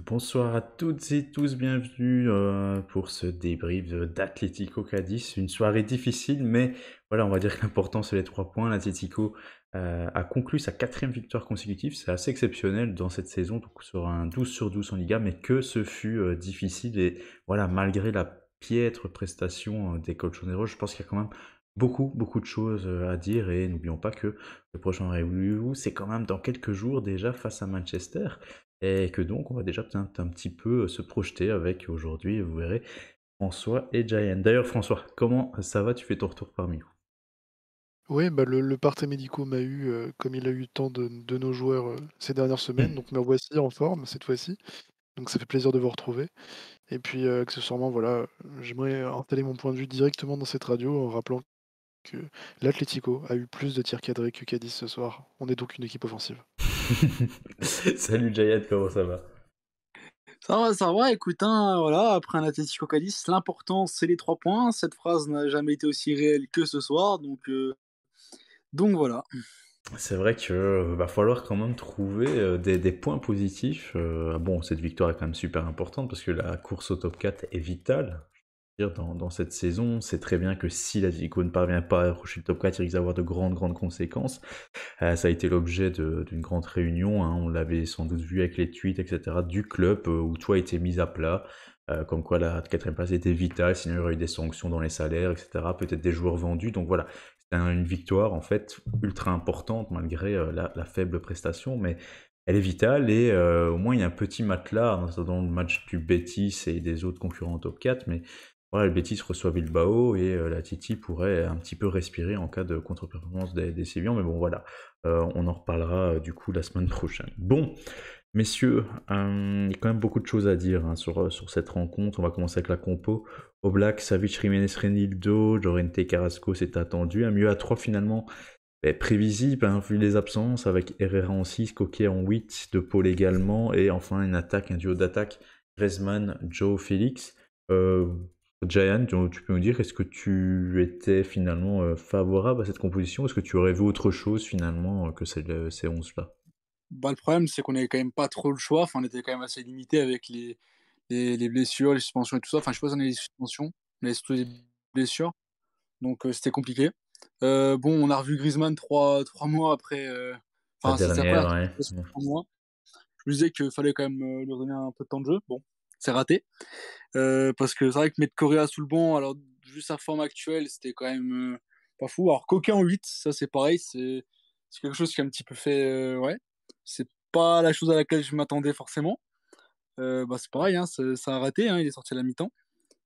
Bonsoir à toutes et tous, bienvenue pour ce débrief d'Atlético Cadiz. Une soirée difficile, mais voilà, on va dire que l'important c'est les 3 points. L'Atlético a conclu sa quatrième victoire consécutive. C'est assez exceptionnel dans cette saison, donc sur un 12 sur 12 en Liga, mais que ce fut difficile. Et voilà, malgré la piètre prestation des colchoneros, je pense qu'il y a quand même beaucoup de choses à dire. Et n'oublions pas que le prochain rendez-vous, c'est quand même dans quelques jours déjà face à Manchester. Et que donc, on va déjà peut-être un petit peu se projeter avec aujourd'hui, vous verrez, François et Giant. D'ailleurs, François, comment ça va? Tu fais ton retour parmi nous. Oui, bah, le parte médico m'a eu, comme il a eu tant de nos joueurs, ces dernières semaines, donc me voici en forme cette fois-ci, donc ça fait plaisir de vous retrouver et puis, accessoirement, voilà, j'aimerais installer mon point de vue directement dans cette radio en rappelant que l'Atlético a eu plus de tirs cadrés que Cadiz ce soir. On est donc une équipe offensive. Salut Giant, comment ça va? Ça va, écoute, hein, voilà, après un Atlético Cadiz, l'important c'est les 3 points. Cette phrase n'a jamais été aussi réelle que ce soir, donc voilà. C'est vrai que va falloir quand même trouver des points positifs. Bon, cette victoire est quand même super importante parce que la course au top 4 est vitale. Dire, dans cette saison, c'est très bien que si l'Atlético ne parvient pas à accrocher le top 4, il risque d'avoir de grandes conséquences. Ça a été l'objet d'une grande réunion, hein, on l'avait sans doute vu avec les tweets, etc., du club, où tout a été mis à plat, comme quoi la quatrième place était vitale, sinon il y aurait eu des sanctions dans les salaires, etc., peut-être des joueurs vendus, donc voilà, c'est une victoire en fait ultra importante malgré la faible prestation, mais elle est vitale et au moins il y a un petit matelas dans le match du Betis et des autres concurrents au top 4, mais voilà, le Betis reçoit Bilbao et la Titi pourrait un petit peu respirer en cas de contre-performance des Sévillans, mais bon voilà, on en reparlera du coup la semaine prochaine. Bon, messieurs, il y a quand même beaucoup de choses à dire hein, sur cette rencontre. On va commencer avec la compo. Oblak, Savic, Jiménez, Renildo, Llorente, Carrasco, c'est attendu. Un milieu à 3 finalement prévisible, hein, vu les absences, avec Herrera en 6, Coquet en 8, De Paul également, et enfin une attaque, un duo d'attaque, Griezmann, Joe, Félix. Euh, Giant, tu peux nous dire, est-ce que tu étais finalement favorable à cette composition? Est-ce que tu aurais vu autre chose finalement que ces 11-là? Bah, le problème, c'est qu'on avait quand même pas trop le choix, enfin, on était quand même assez limité avec les blessures, les suspensions et tout ça. Enfin, je sais pas si on a les suspensions, mais surtout les blessures, donc c'était compliqué. Bon, on a revu Griezmann 3 mois après, La enfin, c'est sa dernière, première ouais. participation en 3 mois. Je me disais qu'il fallait quand même, lui redonner un peu de temps de jeu. Bon, c'est raté. Parce que c'est vrai que mettre Correa sous le banc, alors vu sa forme actuelle, c'était quand même pas fou. Alors Coquet en 8, ça c'est pareil, c'est quelque chose qui a un petit peu fait, ouais, c'est pas la chose à laquelle je m'attendais forcément. Bah, c'est pareil, hein, ça a raté, hein, il est sorti à la mi-temps.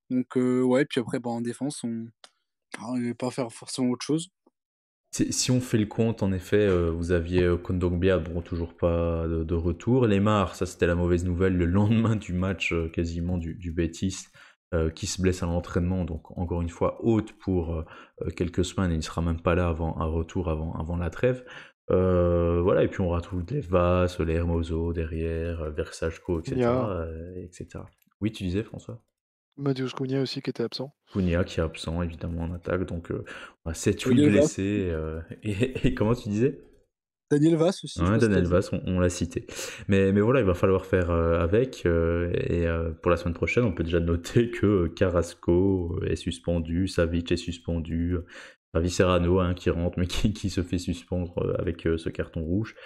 Donc ouais, puis après, bah, en défense, on n'allait pas faire forcément autre chose. Si on fait le compte, en effet, vous aviez Kondogbia, bon, toujours pas de retour. Lemar, ça c'était la mauvaise nouvelle, le lendemain du match quasiment du Betis, qui se blesse à l'entraînement, donc encore une fois, haute pour quelques semaines, et il ne sera même pas là avant un retour, avant la trêve. Voilà, et puis on retrouve les Vas, les Hermoso derrière, Versajko, Cunha, etc., etc. Oui, tu disais, François? Matheus Cunha aussi qui était absent. Cunha qui est absent évidemment en attaque, donc on a 7-8 Daniel Vaz, blessés. Et comment tu disais? Daniel Vaz aussi, je sais Ouais, pas si t'as Daniel vu. Vaz, on l'a cité. Mais voilà, il va falloir faire avec. Et pour la semaine prochaine, on peut déjà noter que Carrasco est suspendu, Savic est suspendu, Ravi Serrano hein, qui rentre mais qui se fait suspendre avec ce carton rouge.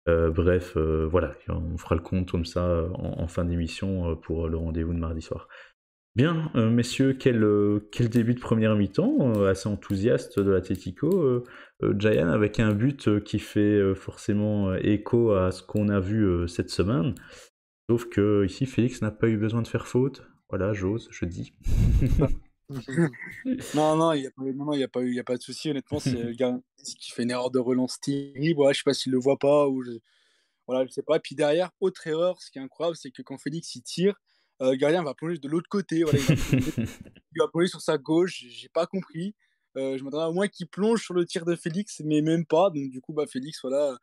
Bref, voilà, on fera le compte comme ça en fin d'émission pour le rendez-vous de mardi soir. Bien, messieurs, quel début de première mi-temps, assez enthousiaste de l'Atlético, Giant avec un but qui fait forcément écho à ce qu'on a vu cette semaine. Sauf que ici, Félix n'a pas eu besoin de faire faute. Voilà, j'ose, je dis. Non, non, il y a pas non, non, il y a pas de souci honnêtement, c'est le gars qui fait une erreur de relance terrible, voilà, je sais pas s'il le voit pas ou voilà, je sais pas. Puis derrière, autre erreur, ce qui est incroyable, c'est que quand Félix il tire, le gardien va plonger de l'autre côté, voilà, il va plonger sur sa gauche, j'ai pas compris. Je m'attendais au moins qu'il plonge sur le tir de Félix, mais même pas. Donc du coup, bah Félix, voilà,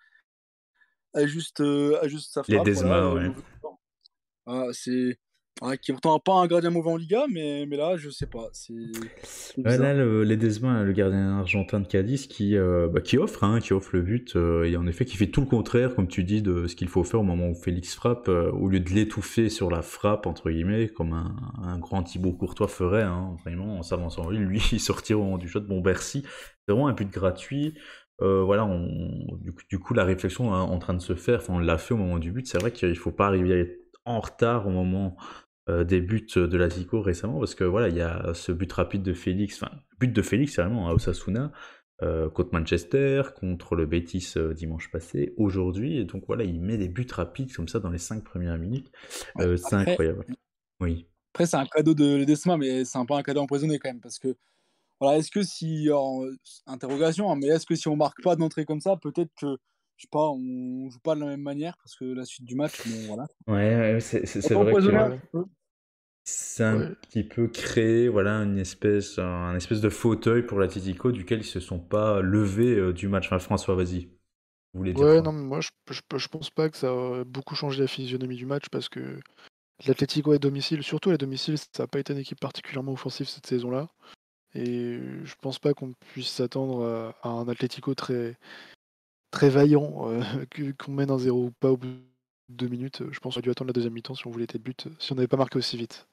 ajuste sa frappe, voilà, Ledesma, ouais. mauvais temps. Voilà, c'est Ouais, qui pourtant n'a pas un gardien mauvais en Liga, mais là, je sais pas. C'est Ouais, là, bizarre. Ledesma, le gardien argentin de Cadiz, qui offre le but, et en effet, qui fait tout le contraire, comme tu dis, de ce qu'il faut faire au moment où Félix frappe, au lieu de l'étouffer sur la frappe, entre guillemets, comme un grand Thibaut Courtois ferait, hein, vraiment, en s'avançant en ligne, lui, il sortit au moment du shot. Bon, Bercy, c'est vraiment un but gratuit. Voilà, du coup, la réflexion est en train de se faire, enfin, on l'a fait au moment du but. C'est vrai qu'il faut pas arriver en retard au moment des buts de l'Atlético récemment, parce que voilà, il y a ce but rapide de Félix, enfin, but de Félix, c'est vraiment à Osasuna, contre Manchester, contre le Betis dimanche passé, aujourd'hui, et donc voilà, il met des buts rapides comme ça dans les 5 premières minutes. Ouais. C'est incroyable. Oui. Après, c'est un cadeau de Ledesma, mais c'est un peu un cadeau empoisonné quand même. Parce que, voilà, est-ce que si. Alors, interrogation, hein, mais est-ce que si on marque pas d'entrée comme ça, peut-être que, je sais pas, on joue pas de la même manière, parce que la suite du match, bon, voilà. Ouais, ouais, On c'est va vrai empoisonner un que Ouais, petit peu. c'est un ouais. petit peu créé, voilà, un espèce de fauteuil pour l'Atlético duquel ils se sont pas levés du match. Enfin, François, vas-y, vous voulez dire Ouais, quoi? non, mais moi, je pense pas que ça a beaucoup changé la physionomie du match parce que l'Atlético à domicile, surtout à domicile, ça a pas été une équipe particulièrement offensive cette saison-là. Et je pense pas qu'on puisse s'attendre à un Atlético très vaillant, qu'on mène 1-0 ou pas au bout de 2 minutes. Je pense qu'on aurait dû attendre la deuxième mi-temps si on voulait être but, si on n'avait pas marqué aussi vite.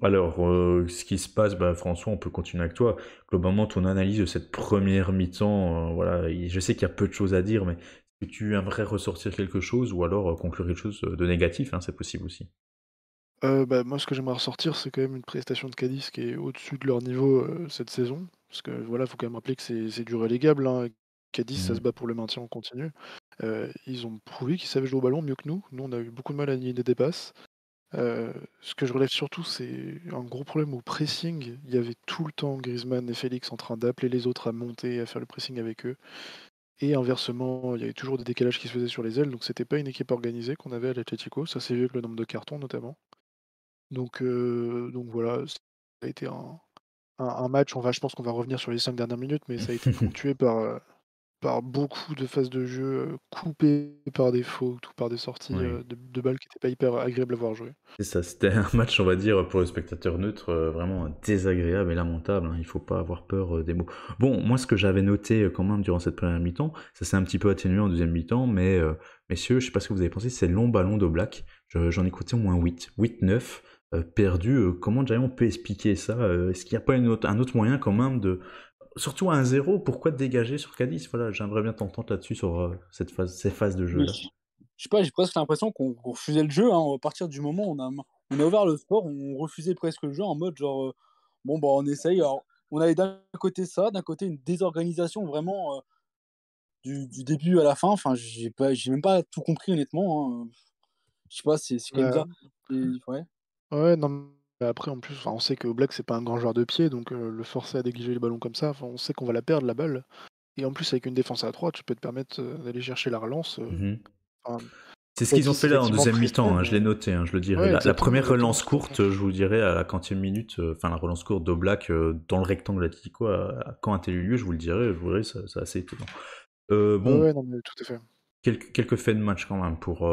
Alors, ce qui se passe, bah, François, on peut continuer avec toi. Globalement, ton analyse de cette première mi-temps, voilà, je sais qu'il y a peu de choses à dire, mais est-ce que tu aimerais ressortir quelque chose ou alors conclure quelque chose de négatif, hein, c'est possible aussi. Bah, moi, ce que j'aimerais ressortir, c'est quand même une prestation de Cadiz qui est au-dessus de leur niveau, cette saison. Parce que voilà, faut quand même rappeler que c'est du relégable, hein. Cadiz, ça se Mhm. bat pour le maintien en continu. Ils ont prouvé qu'ils savaient jouer au ballon mieux que nous. Nous, on a eu beaucoup de mal à nier des passes. Ce que je relève surtout, c'est un gros problème au pressing. Il y avait tout le temps Griezmann et Félix en train d'appeler les autres à monter, à faire le pressing avec eux. Et inversement, il y avait toujours des décalages qui se faisaient sur les ailes, donc c'était pas une équipe organisée qu'on avait à l'Atlético. Ça s'est vu avec le nombre de cartons notamment. Donc voilà, ça a été un match, je pense qu'on va revenir sur les 5 dernières minutes, mais ça a été ponctué par beaucoup de phases de jeu, coupées par des fautes ou par des sorties, Oui. de balles qui étaient pas hyper agréables à voir jouer. C'est ça, c'était un match, on va dire, pour le spectateur neutre, vraiment désagréable et lamentable, hein, il faut pas avoir peur des mots. Bon, moi, ce que j'avais noté quand même durant cette première mi-temps, ça s'est un petit peu atténué en deuxième mi-temps, mais messieurs, je sais pas ce que vous avez pensé, ces longs ballons d'Oblak, j'en ai compté au moins 8, 9 perdus. Comment Giant peut expliquer ça? Est-ce qu'il n'y a pas un autre moyen quand même de... Surtout à 1-0, pourquoi dégager sur Cadiz? Voilà, j'aimerais bien t'entendre là-dessus sur ces phases de Mais jeu-là. je sais pas, j'ai presque l'impression qu'on refusait le jeu, hein. À partir du moment où on a ouvert le sport, on refusait presque le jeu en mode genre, bon, bah, on essaye. Alors, on avait d'un côté ça, d'un côté une désorganisation vraiment du début à la fin. Enfin, j'ai même pas tout compris honnêtement, hein. Je sais pas, c'est quand même Bah, bizarre. Ouais. ouais, non, mais après en plus, enfin, on sait que Oblak c'est pas un grand joueur de pied, donc le forcer à dégager les ballons comme ça, enfin, on sait qu'on va la perdre la balle et en plus avec une défense à 3, tu peux te permettre, d'aller chercher la relance, Mhm. enfin, C'est ce qu'ils ont Cadiz fait là en effectivement deuxième pressait, mi-temps, hein, je l'ai mais noté, hein, je le dirais. ouais, La exactement, première exactement, relance tout à fait. courte, je vous dirais, à la 40e minute, enfin la relance courte d'Oblak dans le rectangle Atlético, quand a-t-elle eu lieu, je vous dirais, c'est assez étonnant. Ouais, Bon, ouais, non, mais tout à fait. quelques faits de match quand même pour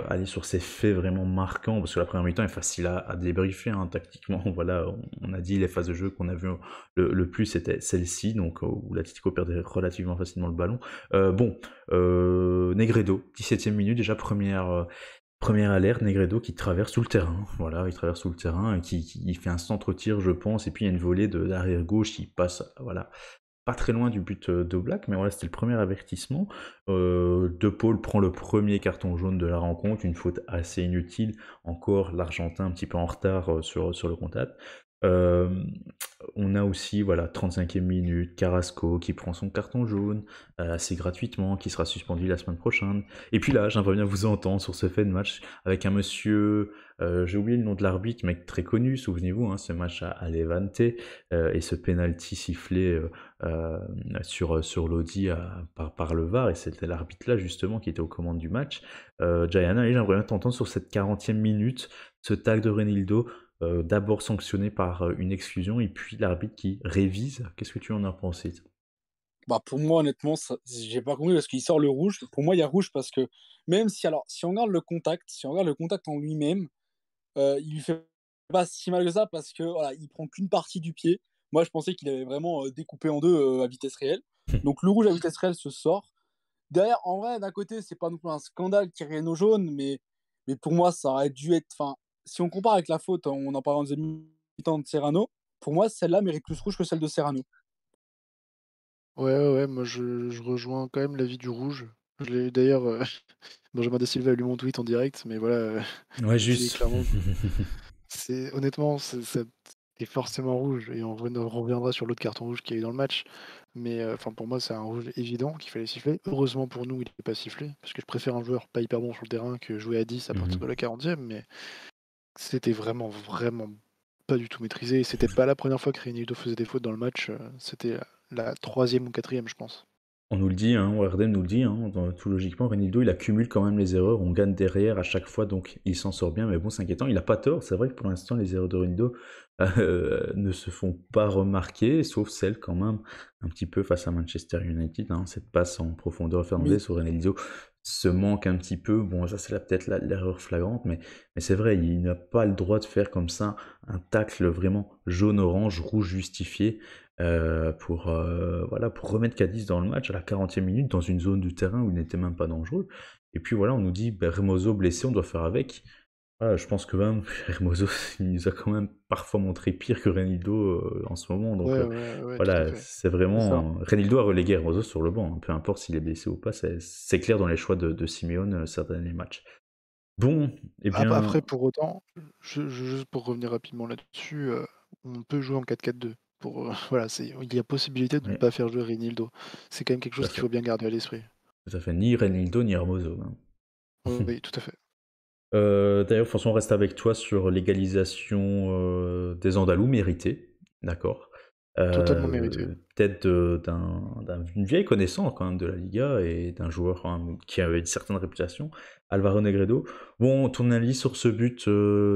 aller sur ces faits vraiment marquants, parce que la première mi-temps est facile à débriefer, hein, tactiquement. Voilà, on a dit les phases de jeu qu'on a vues le plus, c'était celle-ci, donc où l'Atlético perdait relativement facilement le ballon. Bon, Negredo, 17e minute, déjà première alerte, Negredo qui traverse tout le terrain. Voilà, il traverse tout le terrain et qui fait un centre-tir, je pense, et puis il y a une volée d'arrière gauche qui passe, voilà, pas très loin du but d'Oblak, mais voilà, c'était le premier avertissement. De Paul prend le premier carton jaune de la rencontre, une faute assez inutile. Encore l'Argentin un petit peu en retard sur le contact. Euh, on a aussi, voilà, 35e minute, Carrasco qui prend son carton jaune assez gratuitement, qui sera suspendu la semaine prochaine. Et puis là, j'aimerais bien vous entendre sur ce fait de match avec un monsieur, j'ai oublié le nom de l'arbitre, mec très connu, souvenez-vous, hein, ce match à Levante, et ce penalty sifflé euh, sur Lodi par le VAR, et c'était l'arbitre là justement qui était aux commandes du match. Gianna, et j'aimerais bien t'entendre sur cette 40e minute, ce tag de Renildo, d'abord sanctionné par une exclusion, et puis l'arbitre qui révise. Qu'est-ce que tu en as pensé? Bah, pour moi, honnêtement, j'ai pas compris parce qu'il sort le rouge. Pour moi, il y a rouge parce que même si, alors, si on regarde le contact, si on regarde le contact en lui-même, il lui fait pas si mal que ça parce que voilà, il prend qu'une partie du pied. Moi, je pensais qu'il avait vraiment découpé en deux à vitesse réelle. Donc le rouge à vitesse réelle se sort. Derrière, en vrai, d'un côté, c'est pas non plus un scandale qu'il y ait rien au jaune, mais pour moi, ça aurait dû être. Enfin, si on compare avec la faute, on en parle en deuxième mi-temps de Serrano, pour moi, celle-là mérite plus rouge que celle de Serrano. Ouais, moi je rejoins quand même l'avis du rouge. Je l'ai d'ailleurs, Benjamin Da Silva a lu mon tweet en direct, mais voilà, Ouais, c'est juste. clairement c'est honnêtement, c'est forcément rouge et on reviendra sur l'autre carton rouge qu'il y a eu dans le match. Mais, enfin pour moi, c'est un rouge évident qu'il fallait siffler. Heureusement pour nous, il n'est pas sifflé, parce que je préfère un joueur pas hyper bon sur le terrain que jouer à 10 à partir de la 40e, mais c'était vraiment pas du tout maîtrisé et c'était pas la première fois que Reinildo faisait des fautes dans le match, c'était la 3e ou 4e, je pense. On nous le dit, hein, ORDM nous le dit, hein, tout logiquement, Renildo il accumule quand même les erreurs, on gagne derrière à chaque fois, donc il s'en sort bien, mais bon, c'est inquiétant, il a pas tort, c'est vrai que pour l'instant, les erreurs de Renildo ne se font pas remarquer, sauf celles quand même, un petit peu face à Manchester United, hein, cette passe en profondeur Fernandez Oui, où Renildo se manque un petit peu, bon, ça c'est peut-être l'erreur flagrante, mais c'est vrai, il n'a pas le droit de faire comme ça un tacle vraiment jaune-orange, rouge justifié, voilà, pour remettre Cadiz dans le match à la 40e minute, dans une zone du terrain où il n'était même pas dangereux. Et puis voilà, on nous dit, ben, Hermoso blessé, on doit faire avec. Voilà, je pense que même Hermoso, il nous a quand même parfois montré pire que Renildo en ce moment. Donc Ouais, tout à voilà, fait. c'est c'est ça. vraiment... Renildo a relégué Hermoso sur le banc, hein, peu importe s'il est blessé ou pas, c'est clair dans les choix de Simeone ces derniers matchs. Bon, eh bien... Après pour autant, juste pour revenir rapidement là-dessus, on peut jouer en 4-4-2 pour, voilà, il y a possibilité de ne Oui, pas faire jouer Reinildo. C'est quand même quelque tout à chose qu'il fait. faut bien garder à l'esprit. Tout à fait. Ni Renildo, ni Hermoso, hein. Oui, tout à fait. D'ailleurs, François, on reste avec toi sur l'égalisation des Andalous méritée, d'accord. Totalement mérité. Tête d'une vieille connaissance quand même de la Liga et d'un joueur quand même qui avait une certaine réputation, Alvaro Negredo. Bon, ton avis sur ce but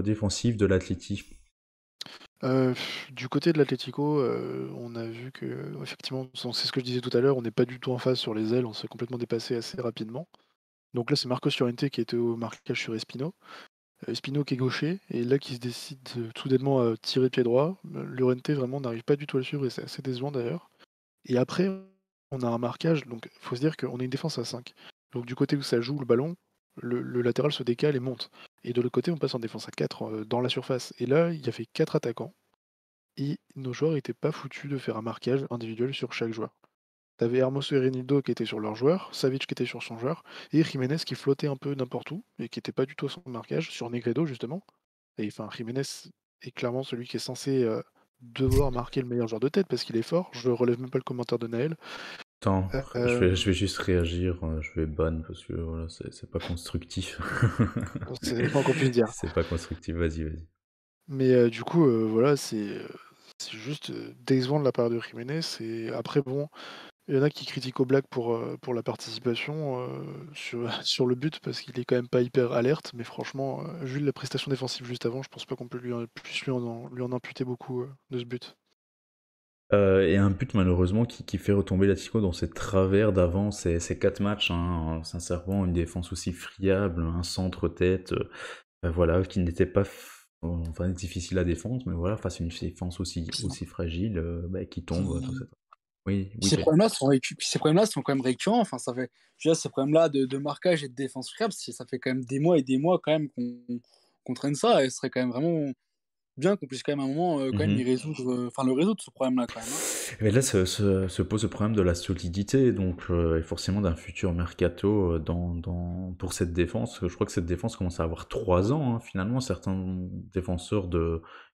défensif de l'Atleti? Du côté de l'Atlético, on a vu qu'effectivement, c'est ce que je disais tout à l'heure, on n'est pas du tout en phase sur les ailes, on s'est complètement dépassé assez rapidement. Donc là, c'est Marcos Llorente qui était au marquage sur Espino. Espino qui est gaucher et là qui se décide, soudainement à tirer pied droit. Llorente vraiment n'arrive pas du tout à le suivre et c'est assez décevant d'ailleurs. Et après, on a un marquage, donc faut se dire qu'on a une défense à 5. Donc du côté où ça joue le ballon, le latéral se décale et monte. Et de l'autre côté, on passe en défense à 4 dans la surface. Et là, il y avait 4 attaquants et nos joueurs n'étaient pas foutus de faire un marquage individuel sur chaque joueur. T'avais Hermoso et Renildo qui étaient sur leur joueur, Savic qui était sur son joueur, et Jiménez qui flottait un peu n'importe où et qui n'était pas du tout à son marquage, sur Negredo justement. Et enfin, Jiménez est clairement celui qui est censé devoir marquer le meilleur joueur de tête parce qu'il est fort. Je relève même pas le commentaire de Naël. Attends, Euh, je vais juste réagir, je vais ban parce que voilà, c'est pas constructif. c'est le moins qu'on puisse dire. C'est pas constructif, vas-y, vas-y. Mais du coup, voilà, c'est juste décevant de la part de Jiménez. Et après, bon, il y en a qui critiquent Oblak pour la participation sur le but parce qu'il est quand même pas hyper alerte. Mais franchement, vu la prestation défensive juste avant, je pense pas qu'on peut puisse lui en imputer beaucoup de ce but. Et un but malheureusement qui fait retomber l'Atlético dans ses travers d'avant ces 4 matchs, hein, sincèrement, une défense aussi friable, un centre-tête, voilà, qui n'était pas enfin, difficile à défendre, mais voilà, face à une défense aussi fragile, bah, qui tombe, tout ça. Puis, Oui, puis oui, ces Pep. problèmes-là ces problèmes-là sont quand même récurrents. Enfin, ça fait, je veux dire, ces problèmes-là de marquage et de défense fiable, ça fait quand même des mois et des mois quand même qu'on traîne ça. Et ce serait quand même vraiment bien qu'on puisse quand même à un moment quand même y Mhm. résoudre, enfin le résoudre ce problème-là quand même, hein. Mais là, se pose le problème de la solidité, donc, et forcément d'un futur mercato pour cette défense. Je crois que cette défense commence à avoir 3 ans, hein, finalement. Certains défenseurs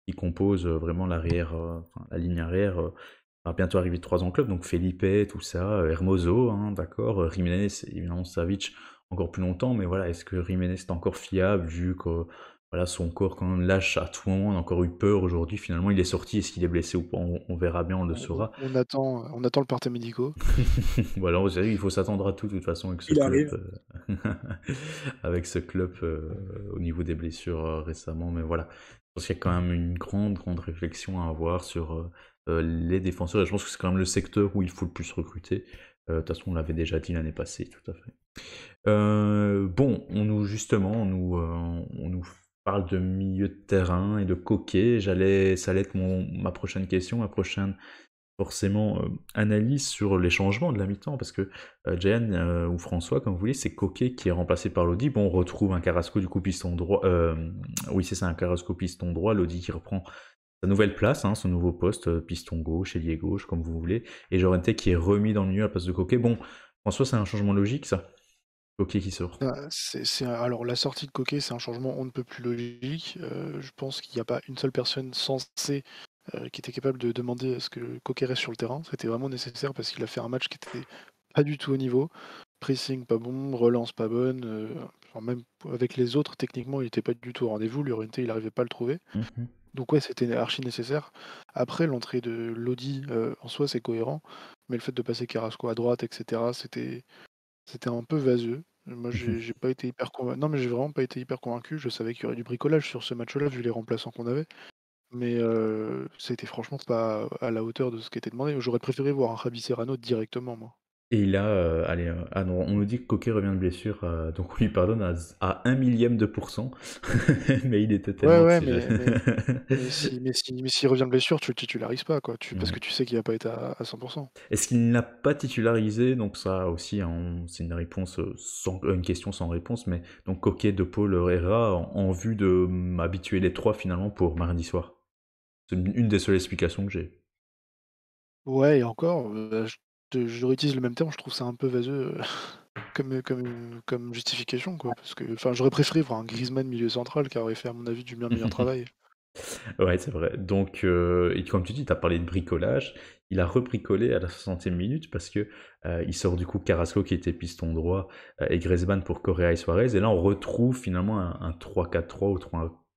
qui composent vraiment l'arrière, enfin, la ligne arrière, va bientôt arriver 3 ans au club. Donc Felipe, tout ça, Hermoso, hein, d'accord, Jiménez, évidemment Savic, encore plus longtemps. Mais voilà, est-ce que Jiménez est encore fiable vu que voilà, son corps quand même lâche à tout moment, on a encore eu peur aujourd'hui, finalement il est sorti, est-ce qu'il est blessé ou pas, on verra bien, on le saura. On attend le parti médical. Voilà, vous savez, il faut s'attendre à tout de toute façon avec ce Il club, arrive. avec ce club au niveau des blessures récemment, mais voilà, je pense qu'il y a quand même une grande réflexion à avoir sur les défenseurs, et je pense que c'est quand même le secteur où il faut le plus recruter. De toute façon, on l'avait déjà dit l'année passée, tout à fait. Bon, justement, on nous parles de milieu de terrain et de Coquet, ça allait être ma prochaine question, ma prochaine forcément analyse sur les changements de la mi-temps, parce que Jayan ou François, comme vous voulez, c'est Coquet qui est remplacé par Lodi. Bon, on retrouve un Carrasco du coup piston droit. Oui, c'est ça, un Carrasco piston droit. Lodi qui reprend sa nouvelle place, hein, son nouveau poste, piston gauche, ailier gauche, comme vous voulez. Et Llorente qui est remis dans le milieu à la place de Coquet. Bon, François, c'est un changement logique, ça. Coquet qui sort. Alors la sortie de Coquet, c'est un changement on ne peut plus logique. Je pense qu'il n'y a pas une seule personne sensée qui était capable de demander à ce que Coquet reste sur le terrain. C'était vraiment nécessaire parce qu'il a fait un match qui était pas du tout au niveau. Pressing pas bon, relance pas bonne. Enfin, même avec les autres, techniquement, il était pas du tout au rendez-vous. Llorente, il n'arrivait pas à le trouver. Mhm. Donc ouais, c'était archi nécessaire. Après, l'entrée de Lodi, en soi, c'est cohérent. Mais le fait de passer Carrasco à droite, etc., c'était un peu vaseux. Moi, j'ai pas été hyper convaincu. Non, mais j'ai vraiment pas été hyper convaincu. Je savais qu'il y aurait du bricolage sur ce match-là, vu les remplaçants qu'on avait. Mais c'était franchement pas à la hauteur de ce qui était demandé. J'aurais préféré voir un Javi Serrano directement, moi. Et il a, allez, ah non, on nous dit que Coquet revient de blessure, donc on lui pardonne à 1 millième de %, mais il était Ouais, tellement ouais, oxygèné. mais s'il revient de blessure, tu le titularises pas, quoi. Parce Ouais. que tu sais qu'il va pas être à 100%. Est-ce qu'il ne l'a pas titularisé? Donc ça aussi, hein, c'est une réponse une question sans réponse, mais donc Coquet, De Paul, Herrera en vue de m'habituer les trois finalement pour mardi soir. C'est une des seules explications que j'ai. Ouais, et encore, je réutilise le même terme, je trouve ça un peu vaseux, comme justification, quoi. Parce que, enfin, j'aurais préféré voir un Griezmann milieu central qui aurait fait, à mon avis, du bien meilleur travail. Ouais, c'est vrai. Donc, et comme tu dis, tu as parlé de bricolage. Il a rebricolé à la 60e minute parce que il sort du coup Carrasco qui était piston droit et Griezmann pour Correa et Suarez. Et là, on retrouve finalement un 3-4-3 ou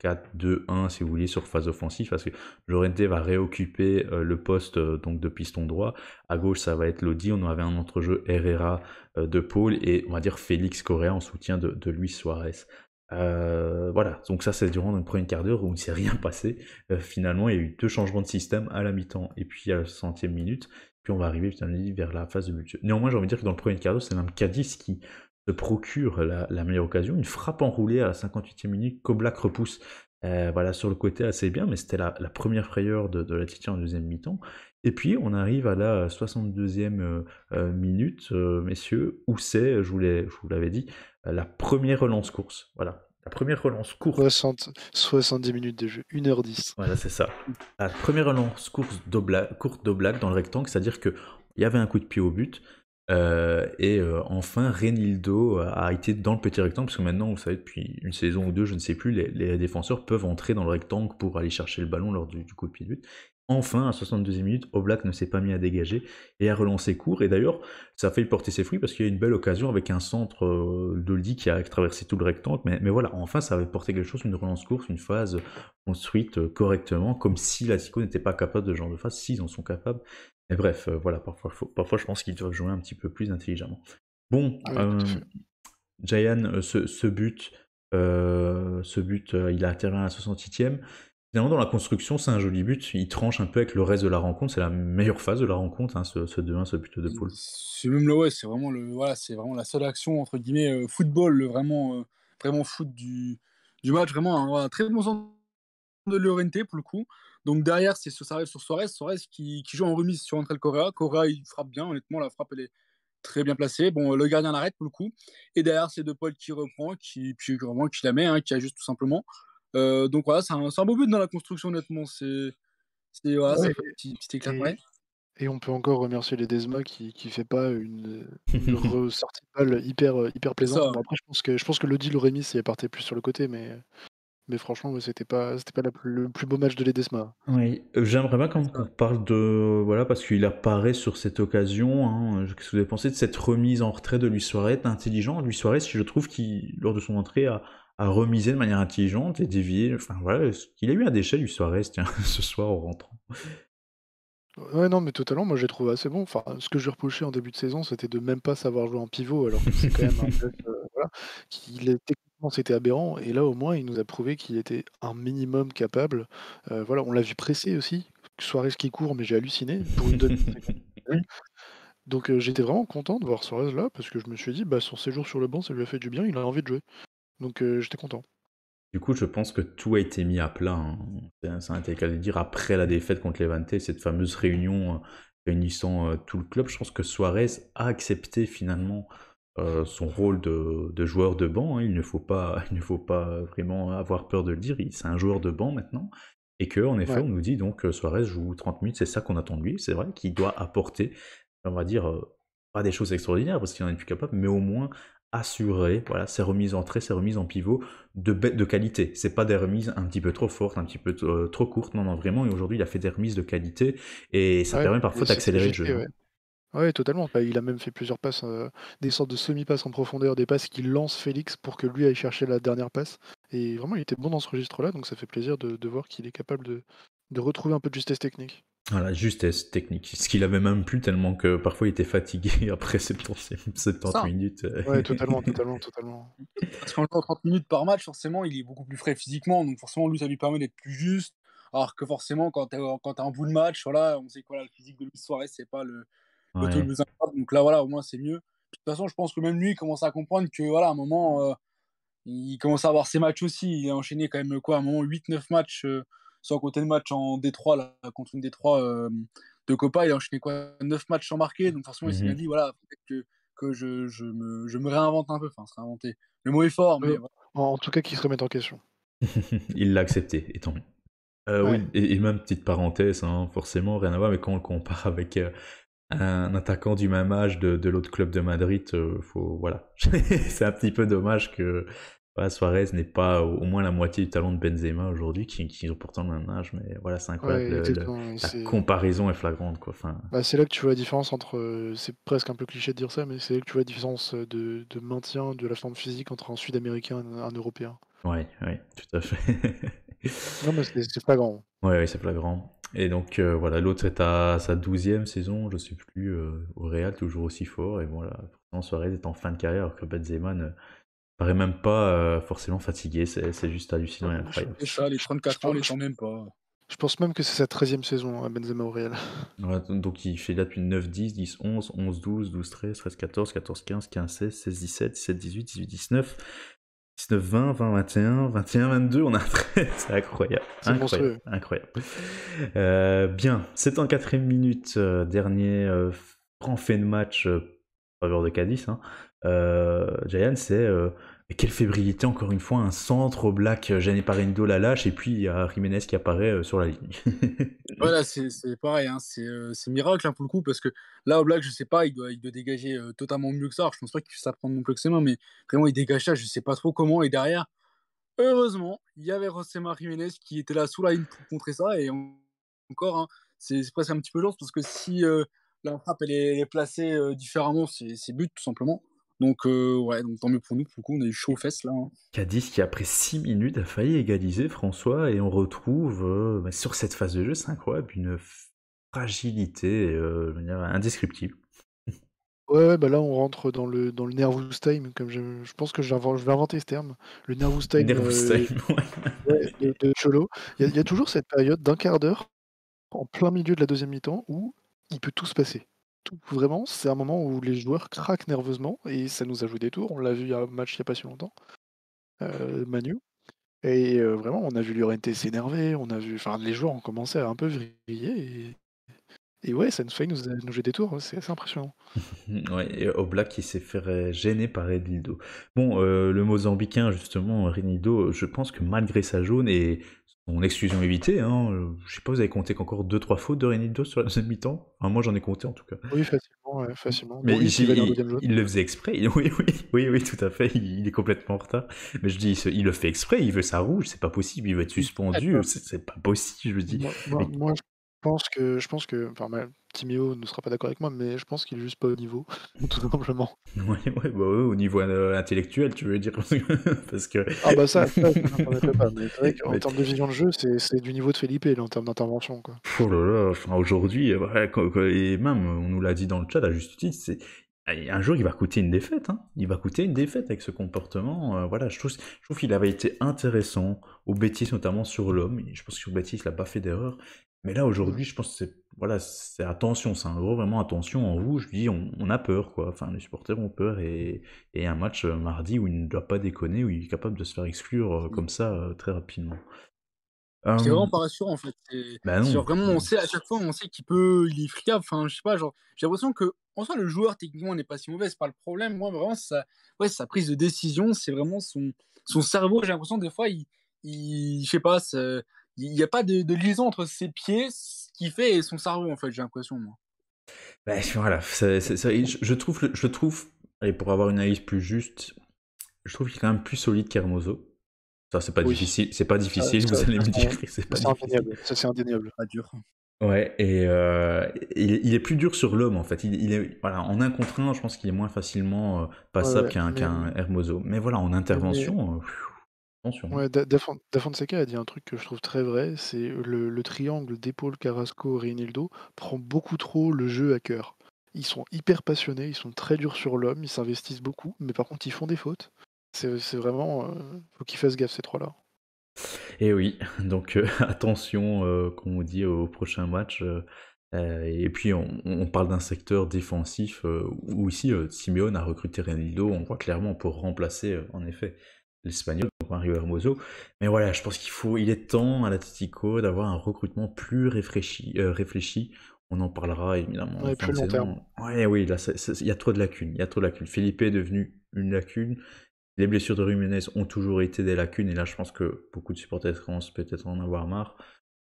3-4-2-1 si vous voulez sur phase offensive parce que Llorente va réoccuper le poste donc de piston droit. À gauche, ça va être Lodi. On avait un entrejeu Herrera de Paul et on va dire Félix Correa en soutien de Luis Suarez. Voilà, donc ça c'est durant une première quart d'heure où il ne s'est rien passé. Finalement, il y a eu deux changements de système à la mi-temps et puis à la 60e minute. Puis on va arriver vers la phase de but. Néanmoins, j'ai envie de dire que dans le premier quart d'heure, c'est même Cadiz qui se procure la meilleure occasion. Une frappe enroulée à la 58e minute qu'Oblak repousse voilà, sur le côté assez bien, mais c'était la première frayeur de la Titi en deuxième mi-temps. Et puis on arrive à la 62e minute, messieurs, où c'est, je vous l'avais dit, la première relance course. Voilà. La première relance courte. 70 minutes de jeu, 1h10. Voilà, c'est ça. La première relance courte d'Oblak dans le rectangle, c'est-à-dire qu'il y avait un coup de pied au but. Et enfin, Renildo a été dans le petit rectangle, parce que maintenant, vous savez, depuis une saison ou deux, je ne sais plus, les défenseurs peuvent entrer dans le rectangle pour aller chercher le ballon lors du coup de pied de but. Enfin, à 62e minute, Oblak ne s'est pas mis à dégager et a relancé court. Et d'ailleurs, ça a failli porter ses fruits parce qu'il y a eu une belle occasion avec un centre d'Oldi qui a traversé tout le rectangle. Mais voilà, enfin, ça avait porté quelque chose, une relance courte, une phase construite correctement, comme si l'Atlético n'était pas capable de ce genre de phase, s'ils en sont capables. Mais bref, voilà, parfois je pense qu'ils doivent jouer un petit peu plus intelligemment. Bon, Oui, tout à fait. Jayan, ce but, il a intervenu à la 68e. Finalement, dans la construction, c'est un joli but. Il tranche un peu avec le reste de la rencontre. C'est la meilleure phase de la rencontre, hein, ce 2-1, ce but de Paul. C'est même le ouais, c'est vraiment la seule action entre guillemets football, vraiment foot du match, vraiment un très bon centre de Llorente pour le coup. Donc derrière, ça arrive sur Suarez qui joue en remise sur André Correa. Correa, il frappe bien, honnêtement, la frappe elle est très bien placée. Bon, le gardien l'arrête pour le coup. Et derrière, c'est De Paul qui reprend, puis vraiment qui la met, hein, qui ajuste tout simplement. Donc voilà, c'est un beau but dans la construction, honnêtement. Voilà, ça Ouais, fait un petit éclat. et Ouais. et on peut encore remercier les Desma qui fait pas une ressortie de balle hyper C'est plaisante. ça. Bon, après, je pense que Lodi l'aurait mis s'il partait plus sur le côté, mais franchement, ouais, c'était pas le plus beau match de Ledesma. Oui, j'aimerais bien quand C'est même qu'on ça. parle de... Voilà, parce qu'il apparaît sur cette occasion. Hein. Qu'est-ce que vous avez pensé de cette remise en retrait de Luis Suarez, intelligent? Luis Suarez, je trouve qu'il, lors de son entrée, a remisé de manière intelligente et dévié. Enfin voilà, il a eu un déchet, Luis Suarez, tiens, ce soir en rentrant. Ouais, non, mais totalement, moi, j'ai trouvé assez bon. Enfin, ce que je lui reprochais en début de saison, c'était de même pas savoir jouer en pivot, alors que c'est quand même un mec, voilà, techniquement, c'était aberrant et là, au moins, il nous a prouvé qu'il était un minimum capable. Voilà, on l'a vu presser aussi. Suarez qui court, mais j'ai halluciné pour une demi-seconde. Donc j'étais vraiment content de voir Suarez là, parce que je me suis dit: «Bah, son séjour sur le banc, ça lui a fait du bien, il a envie de jouer». Donc j'étais content. Du coup, je pense que tout a été mis à plat, hein. Ça a été le cas de dire après la défaite contre Levante, cette fameuse réunion réunissant tout le club. Je pense que Suarez a accepté finalement son rôle de joueur de banc, hein. Il ne faut pas vraiment avoir peur de le dire. C'est un joueur de banc maintenant. Et que, en effet, Ouais. on nous dit donc Suarez joue 30 minutes, c'est ça qu'on attend de lui. C'est vrai qu'il doit apporter, on va dire, pas des choses extraordinaires parce qu'il en est plus capable, mais au moins assurer voilà, ses remises en trait, ses remises en pivot de qualité. C'est pas des remises un petit peu trop fortes, un petit peu trop courtes. Non, non, vraiment. Et aujourd'hui, il a fait des remises de qualité et ça Ouais, permet et parfois c'est d'accélérer le GT, jeu, hein. ouais. Ouais, totalement. Bah, il a même fait plusieurs passes, des sortes de semi-passes en profondeur, des passes qui lancent Félix pour que lui aille chercher la dernière passe et vraiment il était bon dans ce registre-là, donc ça fait plaisir de voir qu'il est capable de retrouver un peu de justesse technique. Voilà, justesse technique. Ce qu'il avait même plus tellement que parfois il était fatigué après 70 Ça. minutes. Ouais, totalement, totalement, totalement. Parce qu'en jouant 30 minutes par match, forcément, il est beaucoup plus frais physiquement, donc forcément, lui, ça lui permet d'être plus juste. Alors que forcément, quand t'as un bout de match, voilà, on sait que voilà, le physique de Luis Suarez, c'est pas le truc le Ouais. plus incroyable. Donc là, voilà, au moins, c'est mieux. Puis, de toute façon, je pense que même lui, il commence à comprendre que, voilà, à un moment, il commence à avoir ses matchs aussi. Il a enchaîné quand même, quoi, à un moment, 8-9 matchs, sans compter le match en D3, là, contre une D3 de Copa. Il a enchaîné, quoi, 9 matchs sans marquer. Donc, forcément, il s'est bien Mhm. dit, voilà, peut-être que je me réinvente un peu. Enfin, se réinventer. Le mot est fort, mais voilà. En tout cas qu'il se remette en question. Il l'a accepté, et tant mieux. Ouais. Oui, et même petite parenthèse, hein, forcément, rien à voir, mais quand on le compare avec un attaquant du même âge de l'autre club de Madrid, voilà. C'est un petit peu dommage que voilà, Suarez n'ait pas au moins la moitié du talent de Benzema aujourd'hui, qui ont pourtant le même âge, mais voilà, c'est incroyable. Ouais, exactement, et La c'est comparaison est flagrante, quoi. Enfin, bah, c'est là que tu vois la différence entre, c'est presque un peu cliché de dire ça, mais c'est là que tu vois la différence, de maintien de la forme physique entre un Sud-Américain et un Européen. ouais, ouais, tout à fait. Non, mais c'est flagrant. Ouais, ouais, c'est flagrant. Et donc voilà, l'autre est à sa 12e saison, je sais plus, au Real, toujours aussi fort. Et voilà, pourtant Suarez est en fin de carrière, alors que Benzema ne paraît même pas forcément fatigué. C'est juste hallucinant et Je incroyable. C'est je ça, les je je 34 ans, pen les je sent même pas. je pense même que c'est sa 13e saison à Benzema au Real. Ouais, donc il fait là depuis 9, 10, 10, 11, 11, 12, 12, 13, 13, 14, 14, 15, 15, 16, 16, 17, 17, 18, 18, 19, 19, 20, 20, 21, 21, 22, on a un 13, c'est incroyable, C'est incroyable, monstrueux. incroyable. Bien, 74e minute, dernier franc fait de match en faveur de Cadiz, hein. Giants, c'est mais quelle fébrilité, encore une fois, un centre au black gêné par Endo la lâche, et puis il y a Jiménez qui apparaît sur la ligne. Voilà, c'est pareil, hein, c'est miracle hein, pour le coup, parce que là, au Black, je sais pas, il doit dégager totalement mieux que ça. Alors, je pense pas qu'il puisse apprendre non plus que ses mains, mais vraiment, il dégage ça, je sais pas trop comment. Et derrière, heureusement, il y avait José Jiménez qui était là sous la ligne pour contrer ça. Et encore, hein, c'est presque un petit peu lourd, parce que si la frappe elle est placée différemment, c'est but tout simplement. Donc, ouais, donc tant mieux pour nous, pour le coup, on a eu chaud aux fesses là, hein. Cadiz qui après 6 minutes a failli égaliser François et on retrouve sur cette phase de jeu, c'est incroyable, une fragilité de manière indescriptible. Ouais, ouais, bah, là, on rentre dans le nervous time, comme je pense que je vais inventer ce terme. Le nervous time, Nervous time, ouais, de Cholo. Il y a toujours cette période d'un quart d'heure, en plein milieu de la deuxième mi-temps, où il peut tout se passer. Tout vraiment, c'est un moment où les joueurs craquent nerveusement et ça nous a joué des tours. On l'a vu il y a un match il y a pas si longtemps, Manu, et vraiment, on a vu Llorente s'énerver, on a vu enfin, les joueurs ont commencé à un peu vriller et ouais, ça nous fait nous jouer des tours, ouais, c'est assez impressionnant. Ouais, et Oblak qui s'est fait gêner par Renildo. Bon, le Mozambicain, justement, Renildo, je pense que malgré sa jaune et son exclusion évitée, hein, je sais pas, vous avez compté qu'encore 2-3 fautes de Renildo sur la deuxième mi-temps? Enfin, moi j'en ai compté en tout cas. Oui, facilement, ouais, facilement, Mais dont une qui valait un deuxième jaune. il le faisait exprès. Oui, oui, oui, oui, tout à fait. Il est complètement en retard. Mais je dis, il le fait exprès. Il veut sa rouge. C'est pas possible. Il veut être suspendu. C'est pas possible. Je dis. Mais Moi, je pense que enfin, Timéo ne sera pas d'accord avec moi, mais je pense qu'il est juste pas au niveau, tout simplement. ouais, ouais, bah ouais, au niveau intellectuel, tu veux dire parce que. Ah bah ça, je ne permettrai pas, mais c'est vrai qu'en mais termes de vision de jeu, c'est du niveau de Felipe, là, en termes d'intervention, quoi. oh là là, enfin, aujourd'hui, ouais, et même, on nous l'a dit dans le chat, à juste titre, un jour, il va coûter une défaite, hein. Il va coûter une défaite avec ce comportement. Voilà, je trouve qu'il avait été intéressant au Betis, notamment sur l'homme. Je pense que sur Betis, il n'a pas fait d'erreur. Mais là, Mmh. aujourd'hui, je pense que c'est voilà, c'est attention, c'est un gros vraiment attention en rouge. Je dis, on a peur, quoi. Enfin, les supporters ont peur et un match mardi où il ne doit pas déconner, où il est capable de se faire exclure comme ça très rapidement. C'est Euh, vraiment pas rassurant en fait. bah C'est non. genre vraiment, on sait à chaque fois, on sait il est friable. Enfin, je sais pas, genre, j'ai l'impression que en soi, le joueur techniquement n'est pas si mauvais, c'est pas le problème. Moi, vraiment, ouais, sa prise de décision, c'est vraiment son cerveau. J'ai l'impression des fois, je sais pas, il n'y a pas de liaison entre ses pieds, ce qu'il fait, et son cerveau en fait. J'ai l'impression, moi. Bah, voilà, je trouve, allez, pour avoir une analyse plus juste, je trouve qu'il est quand même plus solide qu'Hermoso. Ça, Oui, c'est pas ça, difficile, ça, vous allez ça, me dire c'est que c'est ça, pas c'est difficile. indéniable. Ça, c'est indéniable. Pas dur. Ouais, et il est plus dur sur l'homme en fait. Il est, voilà, en 1 contre 1, je pense qu'il est moins facilement Ouais, passable ouais, qu'un Hermoso. Mais voilà, en mais intervention, attention. ouais, Da Fonseca a dit un truc que je trouve très vrai, c'est le triangle d'épaule Carrasco-Reinildo prend beaucoup trop le jeu à cœur. Ils sont hyper passionnés, ils sont très durs sur l'homme, ils s'investissent beaucoup, mais par contre ils font des fautes. C'est vraiment, faut qu'ils fassent gaffe ces trois-là. Et oui, donc attention, comme on dit, au prochain match. Et puis on parle d'un secteur défensif où ici Simeone a recruté Renildo, on voit clairement pour remplacer en effet l'Espagnol, donc Mario Hermoso. Mais voilà, je pense il est temps à l'Atlético d'avoir un recrutement plus réfléchi. On en parlera évidemment en Ouais, fin plus de long terme. saison. Ouais, oui, là il y a trop de lacunes, il y a trop de lacunes. Felipe est devenu une lacune. Les blessures de Jiménez ont toujours été des lacunes, et là je pense que beaucoup de supporters commencent peut-être à en avoir marre.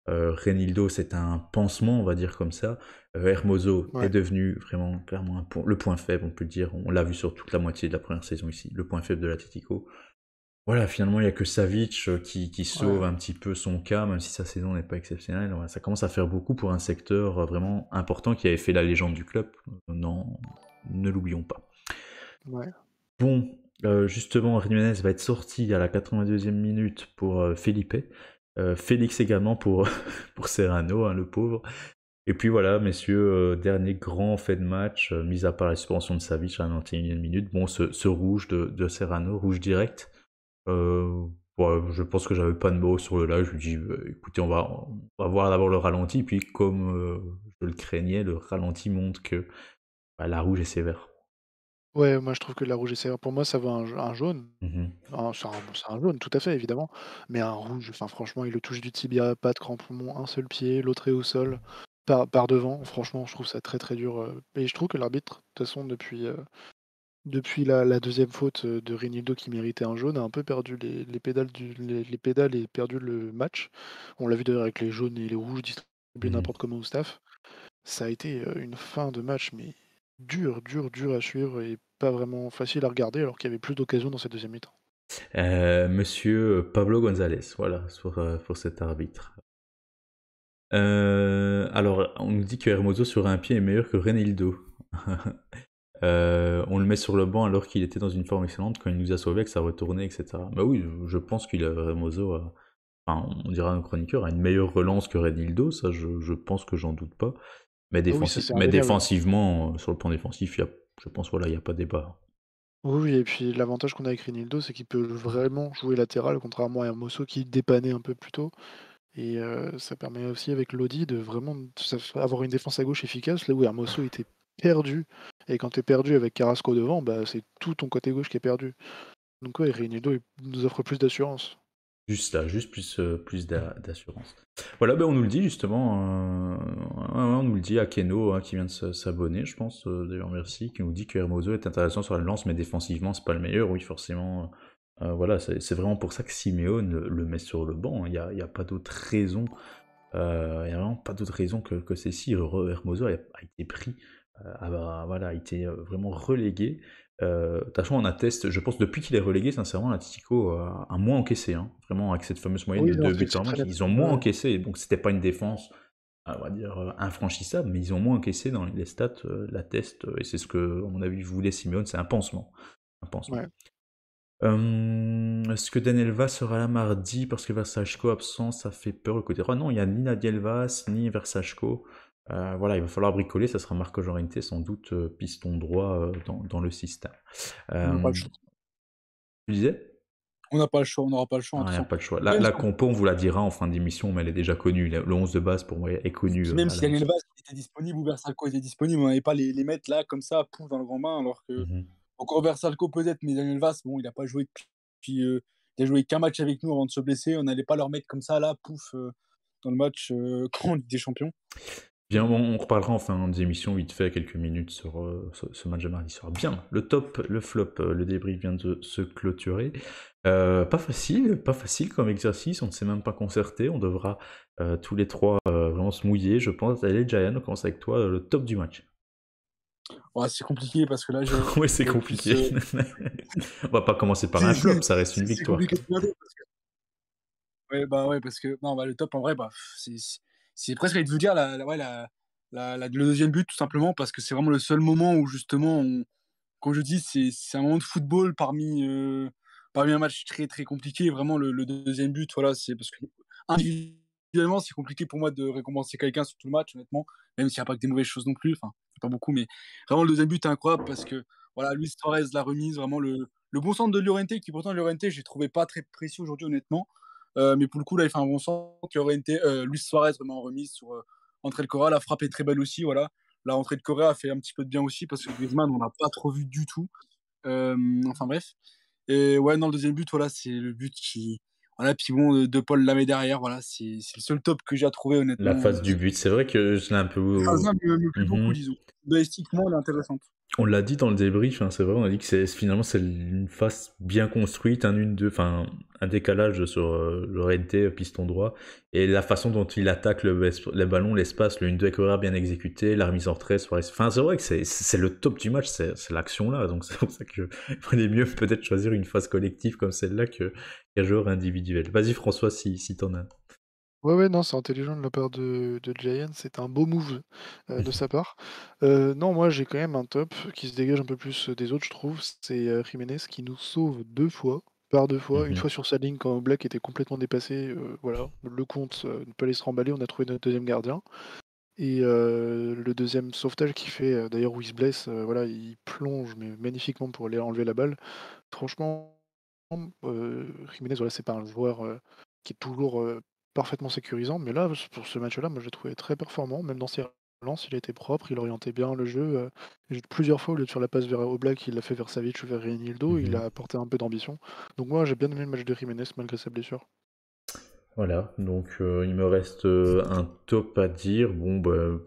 Renildo, c'est un pansement, on va dire comme ça. Hermoso est Ouais. devenu vraiment clairement le point faible, on peut le dire. On l'a vu sur toute la moitié de la première saison ici, le point faible de l'Atlético. Voilà, finalement, il n'y a que Savic qui sauve Ouais. un petit peu son cas, même si sa saison n'est pas exceptionnelle. Voilà, ça commence à faire beaucoup pour un secteur vraiment important qui avait fait la légende du club. Non, ne l'oublions pas. Ouais. Bon, justement, Jiménez va être sorti à la 82e minute pour Felipe. Félix également pour, pour Serrano, hein, le pauvre. Et puis voilà, messieurs, dernier grand fait de match, mis à part la suspension de Savic à la 91e minute. Bon, ce rouge de Serrano, rouge direct. Voilà, je pense que j'avais pas de mots sur le live. Je lui dis, écoutez, on va voir d'abord le ralenti. Puis comme je le craignais, le ralenti montre que bah, la rouge est sévère. Ouais, moi je trouve que la rouge est sévère. Pour moi, ça va un jaune. Mhm. C'est un jaune, tout à fait, évidemment. Mais un rouge, enfin franchement, il le touche du tibia, pas de crampon, un seul pied, l'autre est au sol, par devant. Franchement, je trouve ça très très dur. Et je trouve que l'arbitre, de toute façon, depuis la deuxième faute de Reinildo qui méritait un jaune, a un peu perdu les pédales, les pédales et perdu le match. On l'a vu d'ailleurs avec les jaunes et les rouges distribués Mhm. n'importe comment au staff. Ça a été une fin de match, mais dur à suivre et pas vraiment facile à regarder alors qu'il y avait plus d'occasions dans cette deuxième mi-temps. Monsieur Pablo González, voilà, pour cet arbitre. Alors, on nous dit que Hermoso sur un pied est meilleur que Renildo. On le met sur le banc alors qu'il était dans une forme excellente quand il nous a sauvé avec sa retournée, etc. Bah oui, je pense qu'il a Hermoso, enfin, on dira un chroniqueur, a une meilleure relance que Renildo, ça je pense que j'en doute pas. Mais, Ah oui, ça c'est mais indéniable. défensivement, sur le plan défensif, je pense voilà, il n'y a pas débat. Oui, oui, et puis l'avantage qu'on a avec Rinildo, c'est qu'il peut vraiment jouer latéral, contrairement à Hermoso qui dépannait un peu plus tôt. Et ça permet aussi avec Lodi de vraiment avoir une défense à gauche efficace, là où Hermoso était perdu. Et quand tu es perdu avec Carrasco devant, bah, c'est tout ton côté gauche qui est perdu. Donc ouais, Rinildo il nous offre plus d'assurance. Juste là, juste plus d'assurance. Voilà, ben on nous le dit justement, on nous le dit à Keno hein, qui vient de s'abonner, je pense, d'ailleurs merci, qui nous dit que Hermoso est intéressant sur la lance, mais défensivement c'est pas le meilleur, oui forcément. Voilà, c'est vraiment pour ça que Simeone le met sur le banc, hein. Il y a pas d'autre raison, il y a vraiment pas d'autre raison que celle-ci. Hermoso a été pris, voilà, a été vraiment relégué. De toute façon, on atteste, je pense, depuis qu'il est relégué, sincèrement, l'Atlético a moins encaissé. Hein. Vraiment, avec cette fameuse moyenne Oui, de non, 2 buts c'est par très match, net. ils ont Ouais, moins ouais. encaissé. Donc, c'était pas une défense, on va dire, infranchissable, mais ils ont moins encaissé dans les stats, l'attestent. Et c'est ce que, à mon avis, voulait Simeone, c'est un pansement. Un pansement. Ouais. Est-ce que Daniel Vaz sera là mardi parce que Versachko absent, ça fait peur le côté droit? Non, il n'y a ni Daniel Vaz ni Versachko. Voilà, il va falloir bricoler, ça sera Marco Llorente sans doute piston droit dans le système. On n'a pas le Euh, choix. tu disais? On n'a pas le choix, on n'aura pas le choix en Ah, il toute n'y a façon. pas le choix. Même La si, compo, on vous la dira en fin d'émission, mais elle est déjà connue. Le 11 de base, pour moi, est connu puis même à si Daniel l'avance. Vaz était disponible ou Versalco était disponible, on n'allait pas les mettre là comme ça, pouf, dans le grand bain, alors que Mhm. encore Versalco peut-être, mais Daniel Vaz, bon, il n'a pas joué depuis, il a joué qu'un match avec nous avant de se blesser. On n'allait pas leur mettre comme ça là, pouf, dans le match en Ligue des Champions. Bien, on reparlera en fin d'émission vite fait quelques minutes sur ce match de mardi soir. Bien, le top, le flop, le débrief vient de se clôturer. Pas facile comme exercice, on ne s'est même pas concerté, on devra tous les trois vraiment se mouiller, je pense. Allez, Giant, on commence avec toi, le top du match. Ouais, c'est compliqué parce que là, Oui, c'est j'aurais compliqué. plus. On va pas commencer par un flop, ça reste une C'est victoire. compliqué de regarder parce que. Ouais, parce que. Non, bah, le top, en vrai, bah, c'est presque envie de vous dire ouais, le deuxième but, tout simplement, parce que c'est vraiment le seul moment où, justement, comme je dis, c'est un moment de football parmi un match très, très compliqué. Vraiment, le deuxième but, voilà, c'est parce que, individuellement, c'est compliqué pour moi de récompenser quelqu'un sur tout le match, honnêtement, même s'il n'y a pas que des mauvaises choses non plus, enfin, pas beaucoup, mais vraiment, le deuxième but est incroyable parce que, voilà, Luis Suarez, la remise, vraiment le bon centre de Llorente, qui pourtant, Llorente, je l'ai trouvé pas très précis aujourd'hui, honnêtement. Mais pour le coup, là, il fait un bon centre. Llorente, Luis Suarez, vraiment en remise sur entrée de Correa. La frappe est très belle aussi, voilà. La rentrée de Correa a fait un petit peu de bien aussi parce que Griezmann, on l'a pas trop vu du tout. Enfin bref. Et ouais, dans le deuxième but, voilà, c'est le but qui. Voilà, puis bon, de Paul Lamé derrière, voilà, c'est le seul top que j'ai à trouver, La honnêtement. phase du but, c'est vrai que je l'ai un peu... Hazard me plaît beaucoup, Mhm. disons. Balistiquement, elle est intéressante. On l'a dit dans le débrief, hein, c'est vrai, on a dit que finalement c'est une face bien construite, un 1-2, enfin un décalage sur le RNT, piston droit, et la façon dont il attaque le ballon, l'espace, le 1-2 avec horaire bien exécuté, la remise en retrait, enfin c'est vrai que c'est le top du match, c'est l'action là, donc c'est pour ça que il valait mieux peut-être choisir une phase collective comme celle-là qu'un joueur individuel. Vas-y François, si t'en as. Ouais, non, c'est intelligent de la part de Giants, c'est un beau move, de sa part. Non, moi, j'ai quand même un top qui se dégage un peu plus, des autres, je trouve. C'est, Jiménez qui nous sauve 2 fois, par 2 fois. Une Mhm. fois sur sa ligne quand Oblak était complètement dépassé, voilà, le compte, ne peut aller se remballer, on a trouvé notre deuxième gardien et le deuxième sauvetage qu'il fait, d'ailleurs où il se blesse, voilà, il plonge mais magnifiquement pour aller enlever la balle. Franchement, Jiménez, voilà, c'est pas un joueur, qui est toujours, parfaitement sécurisant, mais là, pour ce match-là, moi, je l'ai trouvé très performant, même dans ses relances, il était propre, il orientait bien le jeu, plusieurs fois, au lieu de faire la passe vers Oblak, il l'a fait vers Savic ou vers Reinildo, il Mhm. a apporté un peu d'ambition. Donc moi, j'ai bien aimé le match de Jiménez malgré sa blessure. Voilà, donc il me reste un top à dire. Bon, bah,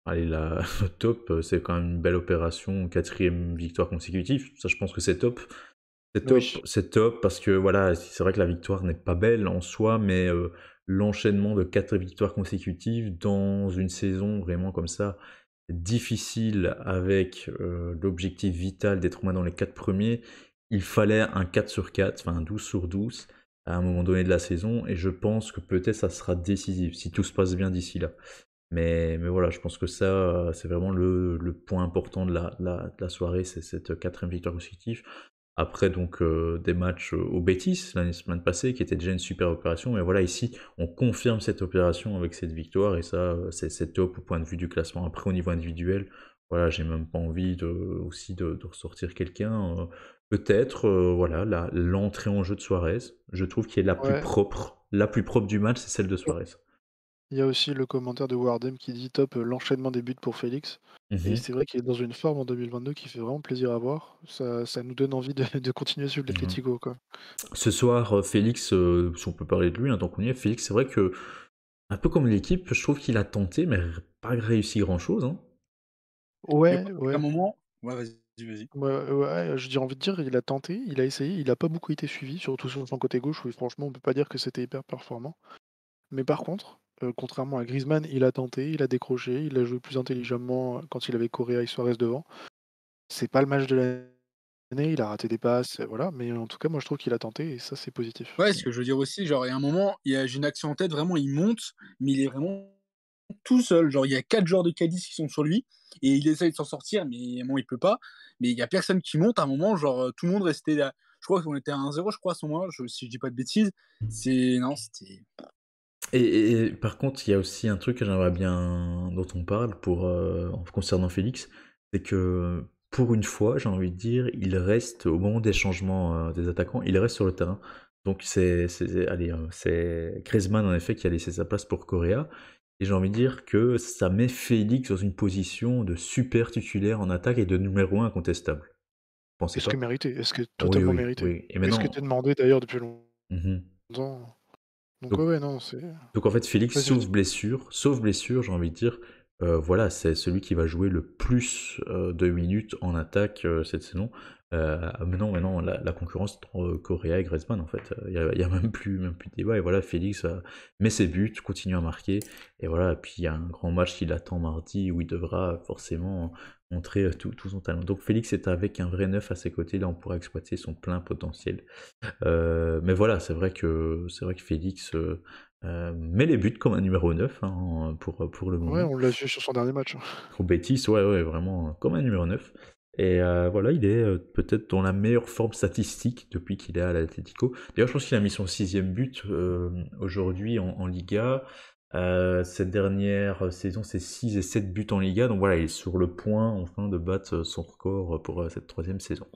allez, le top, c'est quand même une belle opération, quatrième victoire consécutive. Ça, je pense que c'est top. Oui. C'est top parce que voilà, c'est vrai que la victoire n'est pas belle en soi, mais l'enchaînement de 4 victoires consécutives dans une saison vraiment comme ça, difficile avec l'objectif vital d'être au moins dans les 4 premiers, il fallait un 4 sur 4, enfin un 12 sur 12 à un moment donné de la saison, et je pense que peut-être ça sera décisif si tout se passe bien d'ici là. Mais voilà, je pense que ça, c'est vraiment le point important de la soirée, c'est cette quatrième victoire consécutive. Après, donc, des matchs au Betis la semaine passée, qui était déjà une super opération. Mais voilà, ici, on confirme cette opération avec cette victoire, et ça, c'est top au point de vue du classement. Après, au niveau individuel, voilà, j'ai même pas envie aussi de ressortir quelqu'un. Peut-être, voilà, l'entrée en jeu de Suarez, je trouve qu'elle est la plus Ouais. propre. La plus propre du match, c'est celle de Suarez. Il y a aussi le commentaire de Wardem qui dit: «Top, l'enchaînement des buts pour Félix» et Mhm. c'est vrai qu'il est dans une forme en 2022 qui fait vraiment plaisir à voir. Ça nous donne envie de de continuer à suivre Mhm. l'Atlético, quoi. Ce soir, Félix, si on peut parler de lui, hein, tant qu'on y est, Félix, c'est vrai que, un peu comme l'équipe, je trouve qu'il a tenté, mais pas réussi grand-chose, hein. Mais Ouais, à un ouais, moment. Ouais, vas-y. ouais, j'ai envie de dire, il a tenté, il a essayé, il a pas beaucoup été suivi, surtout sur son côté gauche où franchement on peut pas dire que c'était hyper performant. Mais par contre, contrairement à Griezmann, il a tenté, il a décroché, il a joué plus intelligemment, quand il avait Correa et Suarez devant. C'est pas le match de l'année, il a raté des passes, voilà, mais en tout cas, moi je trouve qu'il a tenté et ça, c'est positif. Ouais, ce que je veux dire aussi, genre, il y a un moment, j'ai une action en tête, vraiment, il monte, mais il est vraiment tout seul. Genre, il y a 4 joueurs de Cadiz qui sont sur lui, et il essaye de s'en sortir, mais bon, il peut pas. Mais il y a personne qui monte. À un moment, genre, tout le monde restait là. Je crois qu'on était à 1-0, je crois, à ce moment-là, si je dis pas de bêtises. Non, c'était. Et par contre, il y a aussi un truc que j'aimerais bien dont on parle concernant Félix, c'est que pour une fois, j'ai envie de dire, il reste au moment des changements des attaquants, il reste sur le terrain. Donc allez, c'est Griezmann en effet qui a laissé sa place pour Correa. Et j'ai envie de dire que ça met Félix dans une position de super titulaire en attaque et de numéro 1 incontestable. Vous pensez Est-ce que pas? mérité? Est-ce que Oui, totalement oui, mérité? oui. Et Et ce qui maintenant, était demandé d'ailleurs depuis mhm. longtemps. Donc Donc, ouais, non, c'est donc en fait, Félix, vas-y, vas-y. sauf blessure, j'ai envie de dire, voilà, c'est celui qui va jouer le plus de minutes en attaque cette saison. Maintenant, la concurrence entre Correa et Griezmann, en fait, il y a même plus de débat. Et voilà, Félix met ses buts, continue à marquer. Et voilà, puis il y a un grand match qui l'attend mardi où il devra forcément montrer tout son talent. Donc Félix est avec un vrai neuf à ses côtés, là on pourra exploiter son plein potentiel. Mais voilà, c'est vrai que Félix met les buts comme un numéro 9 hein, pour le Ouais, moment. on l'a vu sur son dernier match. Au Betis, ouais, ouais, vraiment comme un numéro 9. Et voilà, il est peut-être dans la meilleure forme statistique depuis qu'il est à l'Atlético. D'ailleurs, je pense qu'il a mis son 6e but aujourd'hui en Liga. Cette dernière saison, c'est 6 et 7 buts en Liga. Donc voilà, il est sur le point enfin de battre son record pour cette 3e saison.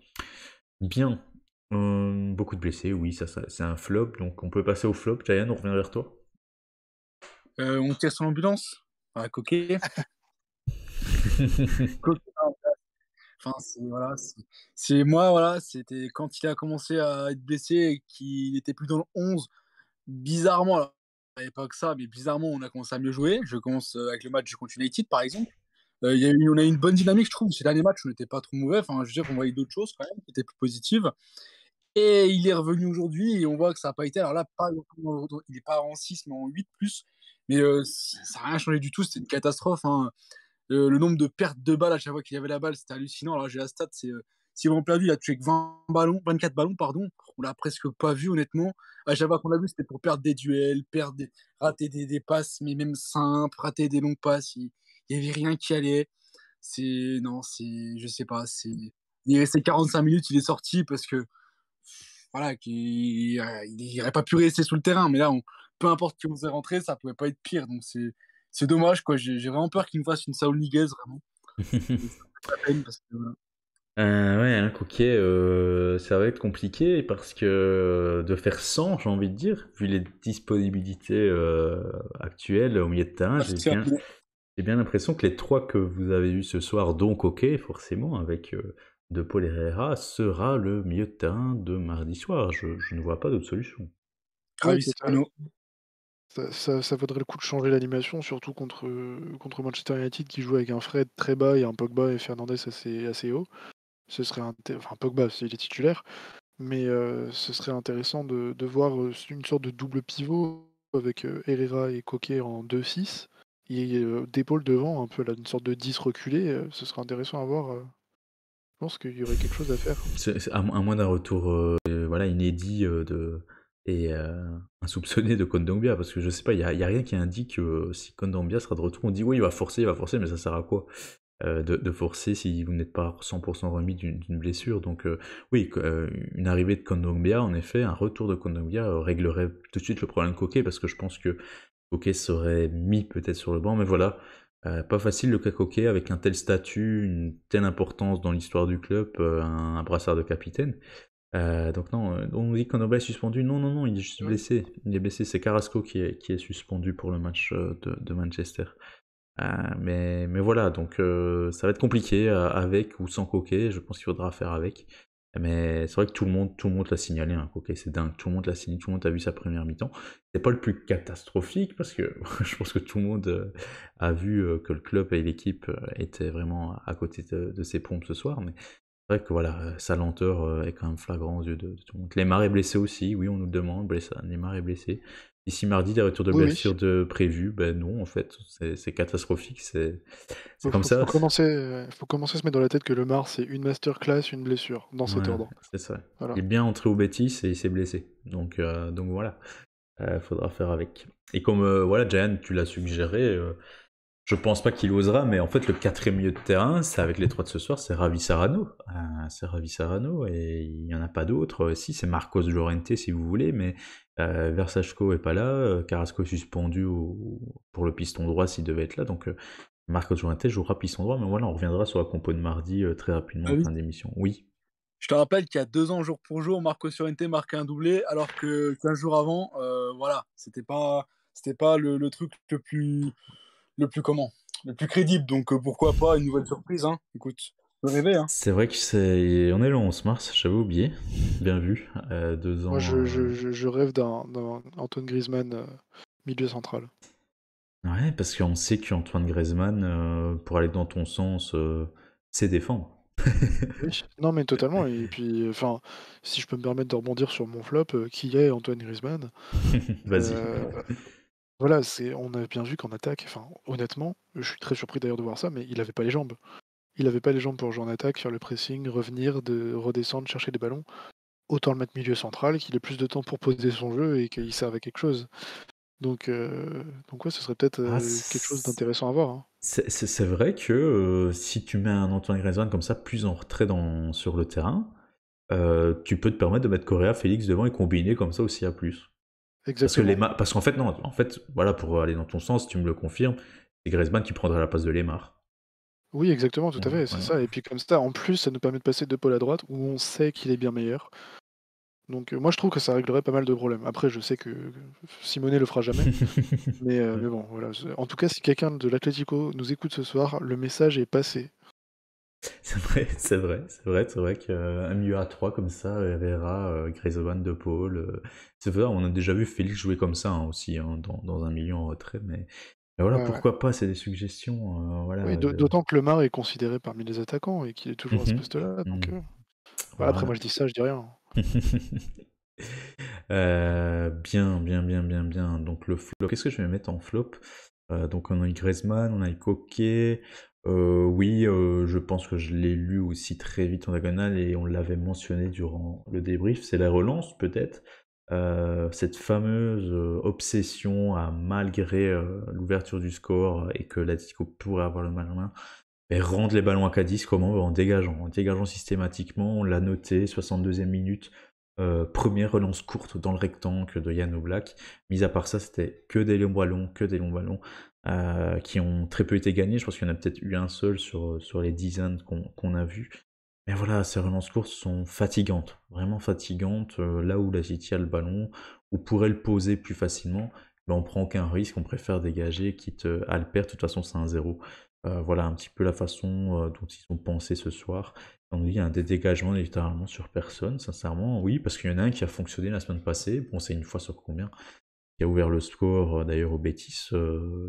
Bien. Beaucoup de blessés, oui, ça, c'est un flop. Donc on peut passer au flop. Jayan, on revient vers toi. On tire son ambulance. Ah, Coquet. Coquet. Enfin, voilà, c'est moi, voilà, c'était quand il a commencé à être blessé et qu'il était plus dans le 11. Bizarrement, alors, il n'y avait pas que ça, mais bizarrement, on a commencé à mieux jouer. Je commence avec le match contre United, par exemple. On a eu une bonne dynamique, je trouve. Ces derniers matchs, on n'était pas trop mauvais. Enfin, je veux dire, on voyait d'autres choses quand même qui étaient plus positives. Et il est revenu aujourd'hui et on voit que ça n'a pas été. Alors là, il n'est pas en 6, mais en 8 plus. Mais ça n'a rien changé du tout. C'était une catastrophe, hein. Le nombre de pertes de balles à chaque fois qu'il y avait la balle, c'était hallucinant. Alors j'ai la stat, c'est Simon Plavu, il a tué que 24 ballons, pardon. On l'a presque pas vu, honnêtement. À chaque fois qu'on l'a vu, c'était pour perdre des duels, rater des passes, mais même simples, rater des longues passes. Il y avait rien qui allait. Non, je sais pas. Il est resté 45 minutes, il est sorti parce que, voilà, il n'aurait pas pu rester sous le terrain. Mais là, peu importe qui on faisait rentrer, ça pouvait pas être pire. Donc c'est dommage, quoi. J'ai vraiment peur qu'il nous fasse une Saul Niguez, vraiment. Et ça fait la peine parce que, voilà. Ouais, un coquet, ça va être compliqué parce que de faire 100, j'ai envie de dire, vu les disponibilités actuelles au milieu de terrain, Ah, c'est un- j'ai bien l'impression que les trois que vous avez eus ce soir, dont Coquet, forcément, avec De Paul Herrera, sera le milieu de terrain de mardi soir. Je ne vois pas d'autre solution. Ouais, Travis total. Sano. Ça vaudrait le coup de changer l'animation, surtout contre Manchester United qui joue avec un Fred très bas et un Pogba et Fernandes assez haut. Ce serait enfin Pogba, s'il est titulaire, mais ce serait intéressant de voir une sorte de double pivot avec Herrera et Coquet en 2-6 et d'épaule devant, un peu là, une sorte de 10 reculé. Ce serait intéressant à voir. Je pense qu'il y aurait quelque chose à faire. À moins d'un retour voilà, inédit et insoupçonné de Kondogbia, parce que je sais pas, il y a rien qui indique que si Kondogbia sera de retour, on dit oui, il va forcer, mais ça sert à quoi de forcer si vous n'êtes pas 100% remis d'une blessure. Donc oui, une arrivée de Kondogbia, en effet, un retour de Kondogbia réglerait tout de suite le problème de Coquet, parce que je pense que Coquet serait mis peut-être sur le banc, mais voilà, pas facile le cas Coquet avec un tel statut, une telle importance dans l'histoire du club, un brassard de capitaine. Donc non, on nous dit qu'Kondogbia est suspendu. Non, non, non, il est juste Ouais. blessé. Il est blessé, c'est Carrasco qui est suspendu pour le match de Manchester. Mais voilà, donc ça va être compliqué avec ou sans Coquet. Je pense qu'il faudra faire avec. Mais c'est vrai que tout le monde l'a signalé, hein, Coquet, c'est dingue. Tout le monde l'a signé, tout le monde a vu sa première mi-temps. C'est pas le plus catastrophique parce que je pense que tout le monde a vu que le club et l'équipe étaient vraiment à côté de ses pompes ce soir. Mais c'est vrai que voilà, sa lenteur est quand même flagrante aux yeux de tout le monde. Lemar est blessé aussi, oui, on nous le demande. Lemar est blessé. Ici mardi, des retours de Oui, oui. blessure de prévus, ben non, en fait, c'est catastrophique, c'est comme Faut, ça. faut commencer, faut commencer à se mettre dans la tête que le Mars, c'est une masterclass, une blessure, dans cet Ouais, ordre. c'est ça. Voilà. Il est bien entré au Betis et il s'est blessé. Donc voilà, faudra faire avec. Et comme voilà, Giant, tu l'as suggéré, je pense pas qu'il osera, mais en fait, le quatrième milieu de terrain, c'est avec les trois de ce soir, c'est Ravi Sarano. C'est Ravi Sarano et il n'y en a pas d'autres. Si, c'est Marcos Llorente si vous voulez, mais Versachko est pas là. Carrasco est suspendu pour le piston droit s'il devait être là. Donc Marcos Llorente jouera piston droit, mais voilà, on reviendra sur la compo de mardi très rapidement Ah en oui. fin d'émission. Oui. Je te rappelle qu'il y a 2 ans, jour pour jour, Marco Llorente marquait un doublé, alors que 15 jours avant, voilà, c'était pas le truc le plus comment? Le plus crédible. Donc pourquoi pas une nouvelle surprise, hein. Écoute, je peux rêver, hein. C'est vrai que on est le 11 mars, j'avais oublié. Bien vu. 2 Moi, ans. je rêve d'un Antoine Griezmann milieu central. Ouais, parce qu'on sait qu'Antoine Griezmann, pour aller dans ton sens, sait défendre. Oui. Non, mais totalement. Et puis, enfin, si je peux me permettre de rebondir sur mon flop, qui est Antoine Griezmann. Vas-y. euh, Voilà, on a bien vu qu'en attaque, enfin, honnêtement, je suis très surpris d'ailleurs de voir ça, mais il avait pas les jambes. Il avait pas les jambes pour jouer en attaque, faire le pressing, revenir, redescendre, chercher des ballons. Autant le mettre milieu central, qu'il ait plus de temps pour poser son jeu et qu'il serve à quelque chose. Donc ouais, ce serait peut-être Ah, quelque chose d'intéressant à voir, hein. c'est vrai que si tu mets un Antoine Griezmann comme ça, plus en retrait sur le terrain, tu peux te permettre de mettre Correa, Félix devant et combiner comme ça aussi à plus. Exactement. Parce qu'en fait, non, en fait, voilà, pour aller dans ton sens, tu me le confirmes, c'est Griezmann qui prendra la place de Lemar. Oui, exactement, tout à Bon, fait, c'est voilà. ça. Et puis comme ça, en plus, ça nous permet de passer de Paul à droite, où on sait qu'il est bien meilleur. Donc moi, je trouve que ça réglerait pas mal de problèmes. Après, je sais que Simonet le fera jamais. Mais bon, voilà. En tout cas, si quelqu'un de l'Atlético nous écoute ce soir, le message est passé. C'est vrai, c'est vrai qu'un milieu à 3 comme ça, Herrera, Griezmann, De Paul, c'est vrai, on a déjà vu Félix jouer comme ça hein, aussi, hein, dans un milieu en retrait, mais voilà, Ouais, ouais. pourquoi pas, c'est des suggestions, Oui, voilà. d'autant que Lemar est considéré parmi les attaquants et qu'il est toujours à ce Mhm, poste-là. Donc, mhm. voilà, après, Voilà. moi, je dis ça, je dis rien. Bien, bien, bien, bien, bien. Donc le flop, qu'est-ce que je vais mettre en flop? Donc on a eu Griezmann, on a eu Coquet. Oui, je pense que je l'ai lu aussi très vite en diagonale et on l'avait mentionné durant le débrief. C'est la relance peut-être. Cette fameuse obsession à malgré l'ouverture du score et que l'Atlético pourrait avoir le mal en main. Et rendre les ballons à Cadiz, comment? En dégageant systématiquement, on l'a noté, 62e minute, première relance courte dans le rectangle de Yann Oblak. Mis à part ça, c'était que des longs ballons, qui ont très peu été gagnés. Je pense qu'il y en a peut-être eu un seul sur les dizaines qu'on a vus. Mais voilà, ces relances courtes sont fatigantes, vraiment fatigantes. Là où la City a le ballon, ou pourrait le poser plus facilement, ben on prend aucun risque, on préfère dégager, quitte à le perdre. De toute façon, c'est un 0. Voilà un petit peu la façon dont ils ont pensé ce soir. On dit un des dégagements littéralement sur personne, sincèrement, oui, parce qu'il y en a un qui a fonctionné la semaine passée. Bon, c'est une fois sur combien? Qui a ouvert le score d'ailleurs au Betis,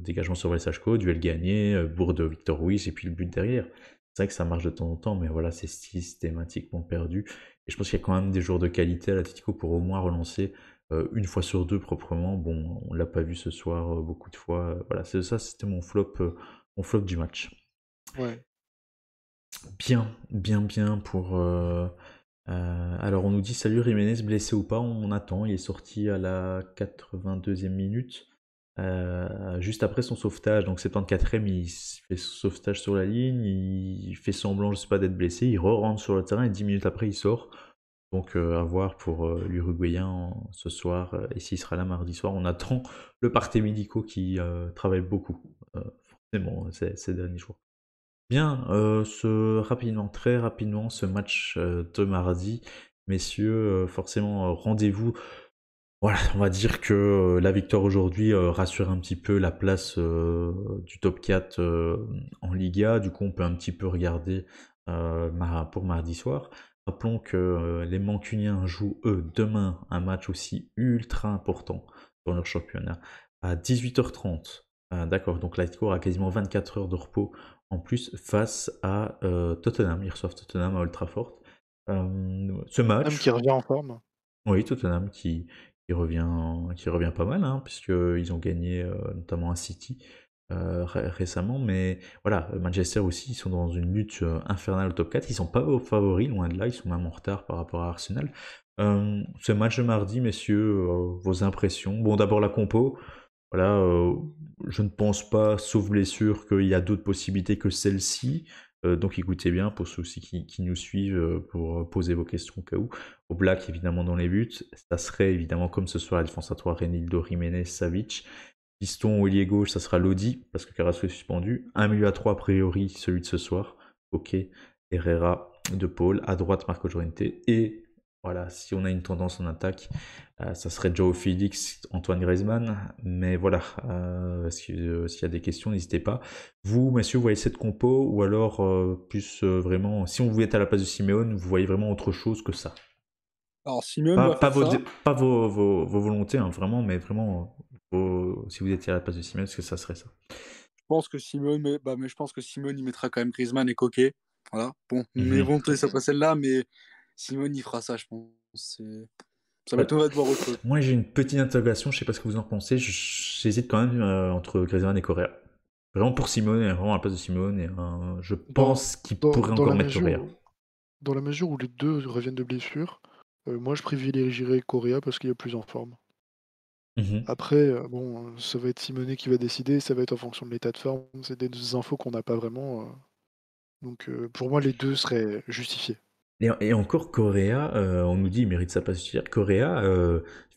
dégagement sur Valsachko, duel gagné, bourre de Victor Ruiz et puis le but derrière. C'est vrai que ça marche de temps en temps, mais voilà, c'est systématiquement perdu. Et je pense qu'il y a quand même des joueurs de qualité à l'Atlético pour au moins relancer une fois sur deux proprement. Bon, on l'a pas vu ce soir beaucoup de fois. Voilà, c'est ça, c'était mon flop du match. Ouais. Bien, bien, bien pour. Alors on nous dit salut Jiménez blessé ou pas, on attend, il est sorti à la 82e minute, juste après son sauvetage, donc 74e il fait son sauvetage sur la ligne, il fait semblant je sais pas d'être blessé, il rentre sur le terrain et 10 minutes après il sort. Donc à voir pour l'Uruguayen ce soir, et s'il sera là mardi soir, on attend le parté médico qui travaille beaucoup, forcément ces derniers jours. Bien, rapidement, très rapidement, ce match de mardi, messieurs, forcément, rendez-vous. Voilà, on va dire que la victoire aujourd'hui rassure un petit peu la place du top 4 en Liga. Du coup, on peut un petit peu regarder pour mardi soir. Rappelons que les Mancuniens jouent, eux, demain un match aussi ultra important dans leur championnat à 18h30. D'accord, donc l'Atlético aura quasiment 24 heures de repos en plus face à Tottenham. Ils reçoivent Tottenham à Old Trafford. Ce Même match, qui revient en forme. oui, Tottenham qui revient pas mal, hein, puisqu'ils ont gagné notamment à City récemment. Mais voilà, Manchester aussi, ils sont dans une lutte infernale au top 4. Ils sont pas favoris, loin de là, ils sont même en retard par rapport à Arsenal. Ce match de mardi, messieurs, vos impressions? Bon, d'abord la compo. Voilà, je ne pense pas, sauf blessure, qu'il y a d'autres possibilités que celle-ci. Donc écoutez bien pour ceux aussi qui nous suivent pour poser vos questions au cas où. Au Black, évidemment, dans les buts. Ça serait évidemment comme ce soir la défense à 3, Renildo, Jiménez, Savic. Piston au ailier gauche, ça sera Lodi, parce que Carrasco est suspendu. Un milieu à 3, a priori, celui de ce soir. Ok, Herrera, De Paul, à droite Marco Llorente, et voilà, si on a une tendance en attaque, ça serait Joao Félix, Antoine Griezmann, mais voilà, s'il y a des questions, n'hésitez pas. Vous, messieurs, vous voyez cette compo, ou alors plus vraiment, si on vous êtes à la place de Simeone, vous voyez vraiment autre chose que ça? Alors, Simeone Pas, va pas, faire vos, ça. pas vos volontés, hein, vraiment, mais vraiment, si vous étiez à la place de Simeone, est-ce que ça serait ça? Je pense que Simeone, mais je pense que Simeone, il mettra quand même Griezmann et Coquet. Voilà. Bon, mes Mhm. volontés, c'est pas celle-là, mais Simeone, il fera ça, je pense. Ça Ouais. m'étonnerait de voir autre chose. Moi, j'ai une petite interrogation, je sais pas ce que vous en pensez, j'hésite quand même entre Griezmann et Correa. Vraiment pour Simone, vraiment à la place de Simone, et je Dans, pense qu'il dans, pourrait dans encore la mettre Correa. mesure, dans la mesure où les deux reviennent de blessure, moi je privilégierais Correa parce qu'il est plus en forme. Mhm. Après, bon, ça va être Simonet qui va décider, ça va être en fonction de l'état de forme, c'est des infos qu'on n'a pas vraiment. Donc pour moi, les deux seraient justifiés. Et encore Correa, on nous dit il mérite sa place titulaire. Correa,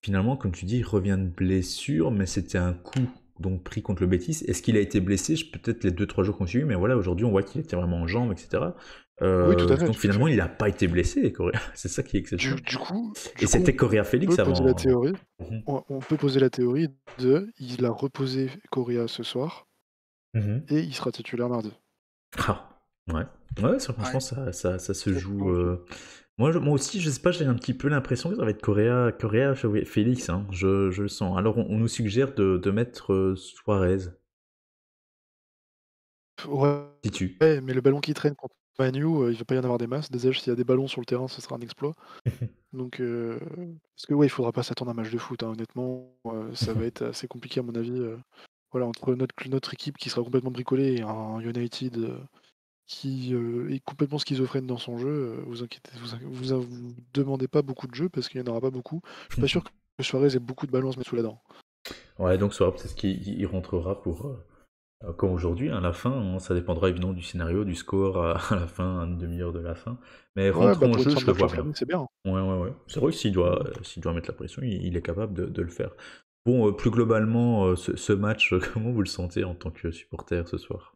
finalement, comme tu dis, il revient de blessure, mais c'était un coup donc pris contre le Betis. Est-ce qu'il a été blessé? Peut-être les 2-3 jours qu'on suivi, mais voilà, aujourd'hui on voit qu'il était vraiment en jambes, etc. Oui, tout à fait, Donc tout à fait. finalement, il n'a pas été blessé, Correa. C'est ça qui est Du, exceptionnel. du coup, Et du coup, c'était Correa on peut Félix poser la avant. théorie. Mhm. On peut poser la théorie de il a reposé Correa ce soir Mhm. et il sera titulaire mardi. Ah, ouais. Ouais, franchement, Ouais. ça se Ça, joue. je- Moi aussi, je sais pas, j'ai un petit peu l'impression que ça va être Correa Félix, hein, je le sens. Alors, on nous suggère de mettre Suarez, Ouais, Titu. mais le ballon qui traîne contre Manu, il va pas y en avoir des masses. Déjà, s'il y a des ballons sur le terrain, ce sera un exploit. Donc, parce que ouais, il faudra pas s'attendre à un match de foot, hein, honnêtement. Ça va être assez compliqué à mon avis. Voilà, entre notre équipe qui sera complètement bricolée et un United qui est complètement schizophrène dans son jeu, vous inquiétez, vous demandez pas beaucoup de jeux parce qu'il y en aura pas beaucoup. Je suis pas sûr que Suarez ait beaucoup de ballons à se mettre sous la dent. Ouais, donc Suarez, peut-être qu'il rentrera pour, comme aujourd'hui, à la fin, hein, ça dépendra évidemment du scénario, du score à la fin, à une demi-heure de la fin. Mais Ouais, rentrer bah en pour une jeu, fin je de le match vois bien. enflammé, c'est bien. Ouais. C'est vrai que s'il doit mettre la pression, il est capable de le faire. Bon, plus globalement, ce match, comment vous le sentez en tant que supporter ce soir?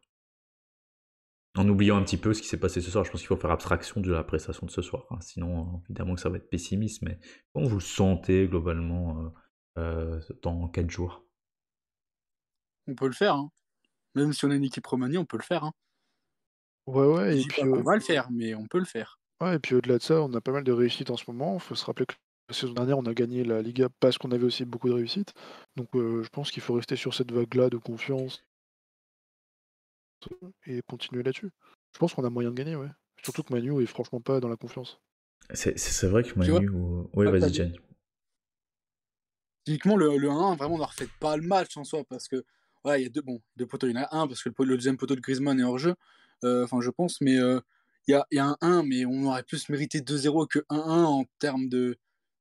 En oubliant un petit peu ce qui s'est passé ce soir, je pense qu'il faut faire abstraction de la prestation de ce soir, hein. Sinon, évidemment que ça va être pessimiste, mais comment vous le sentez globalement dans 4 jours? On peut le faire, hein. Même si on a une équipe remaniée, on peut le faire, hein. Ouais, Je et dis puis, pas qu'on va le faire, mais on peut le faire. ouais, et puis au-delà de ça, on a pas mal de réussites en ce moment. Il faut se rappeler que la saison dernière, on a gagné la Liga parce qu'on avait aussi beaucoup de réussites. Donc je pense qu'il faut rester sur cette vague-là de confiance et continuer là-dessus. Je pense qu'on a moyen de gagner, ouais. Surtout que Manu est franchement pas dans la confiance. C'est vrai que Tu vois, Manu... Oui, là, vas-y, Jenny. typiquement, le 1-1, vraiment, on ne refait pas le match en soi, parce que, voilà, il y a deux poteaux. Il y en a un, parce que le deuxième poteau de Griezmann est hors jeu, enfin, je pense, mais il y a un 1, mais on aurait plus mérité 2-0 que 1-1 en termes de,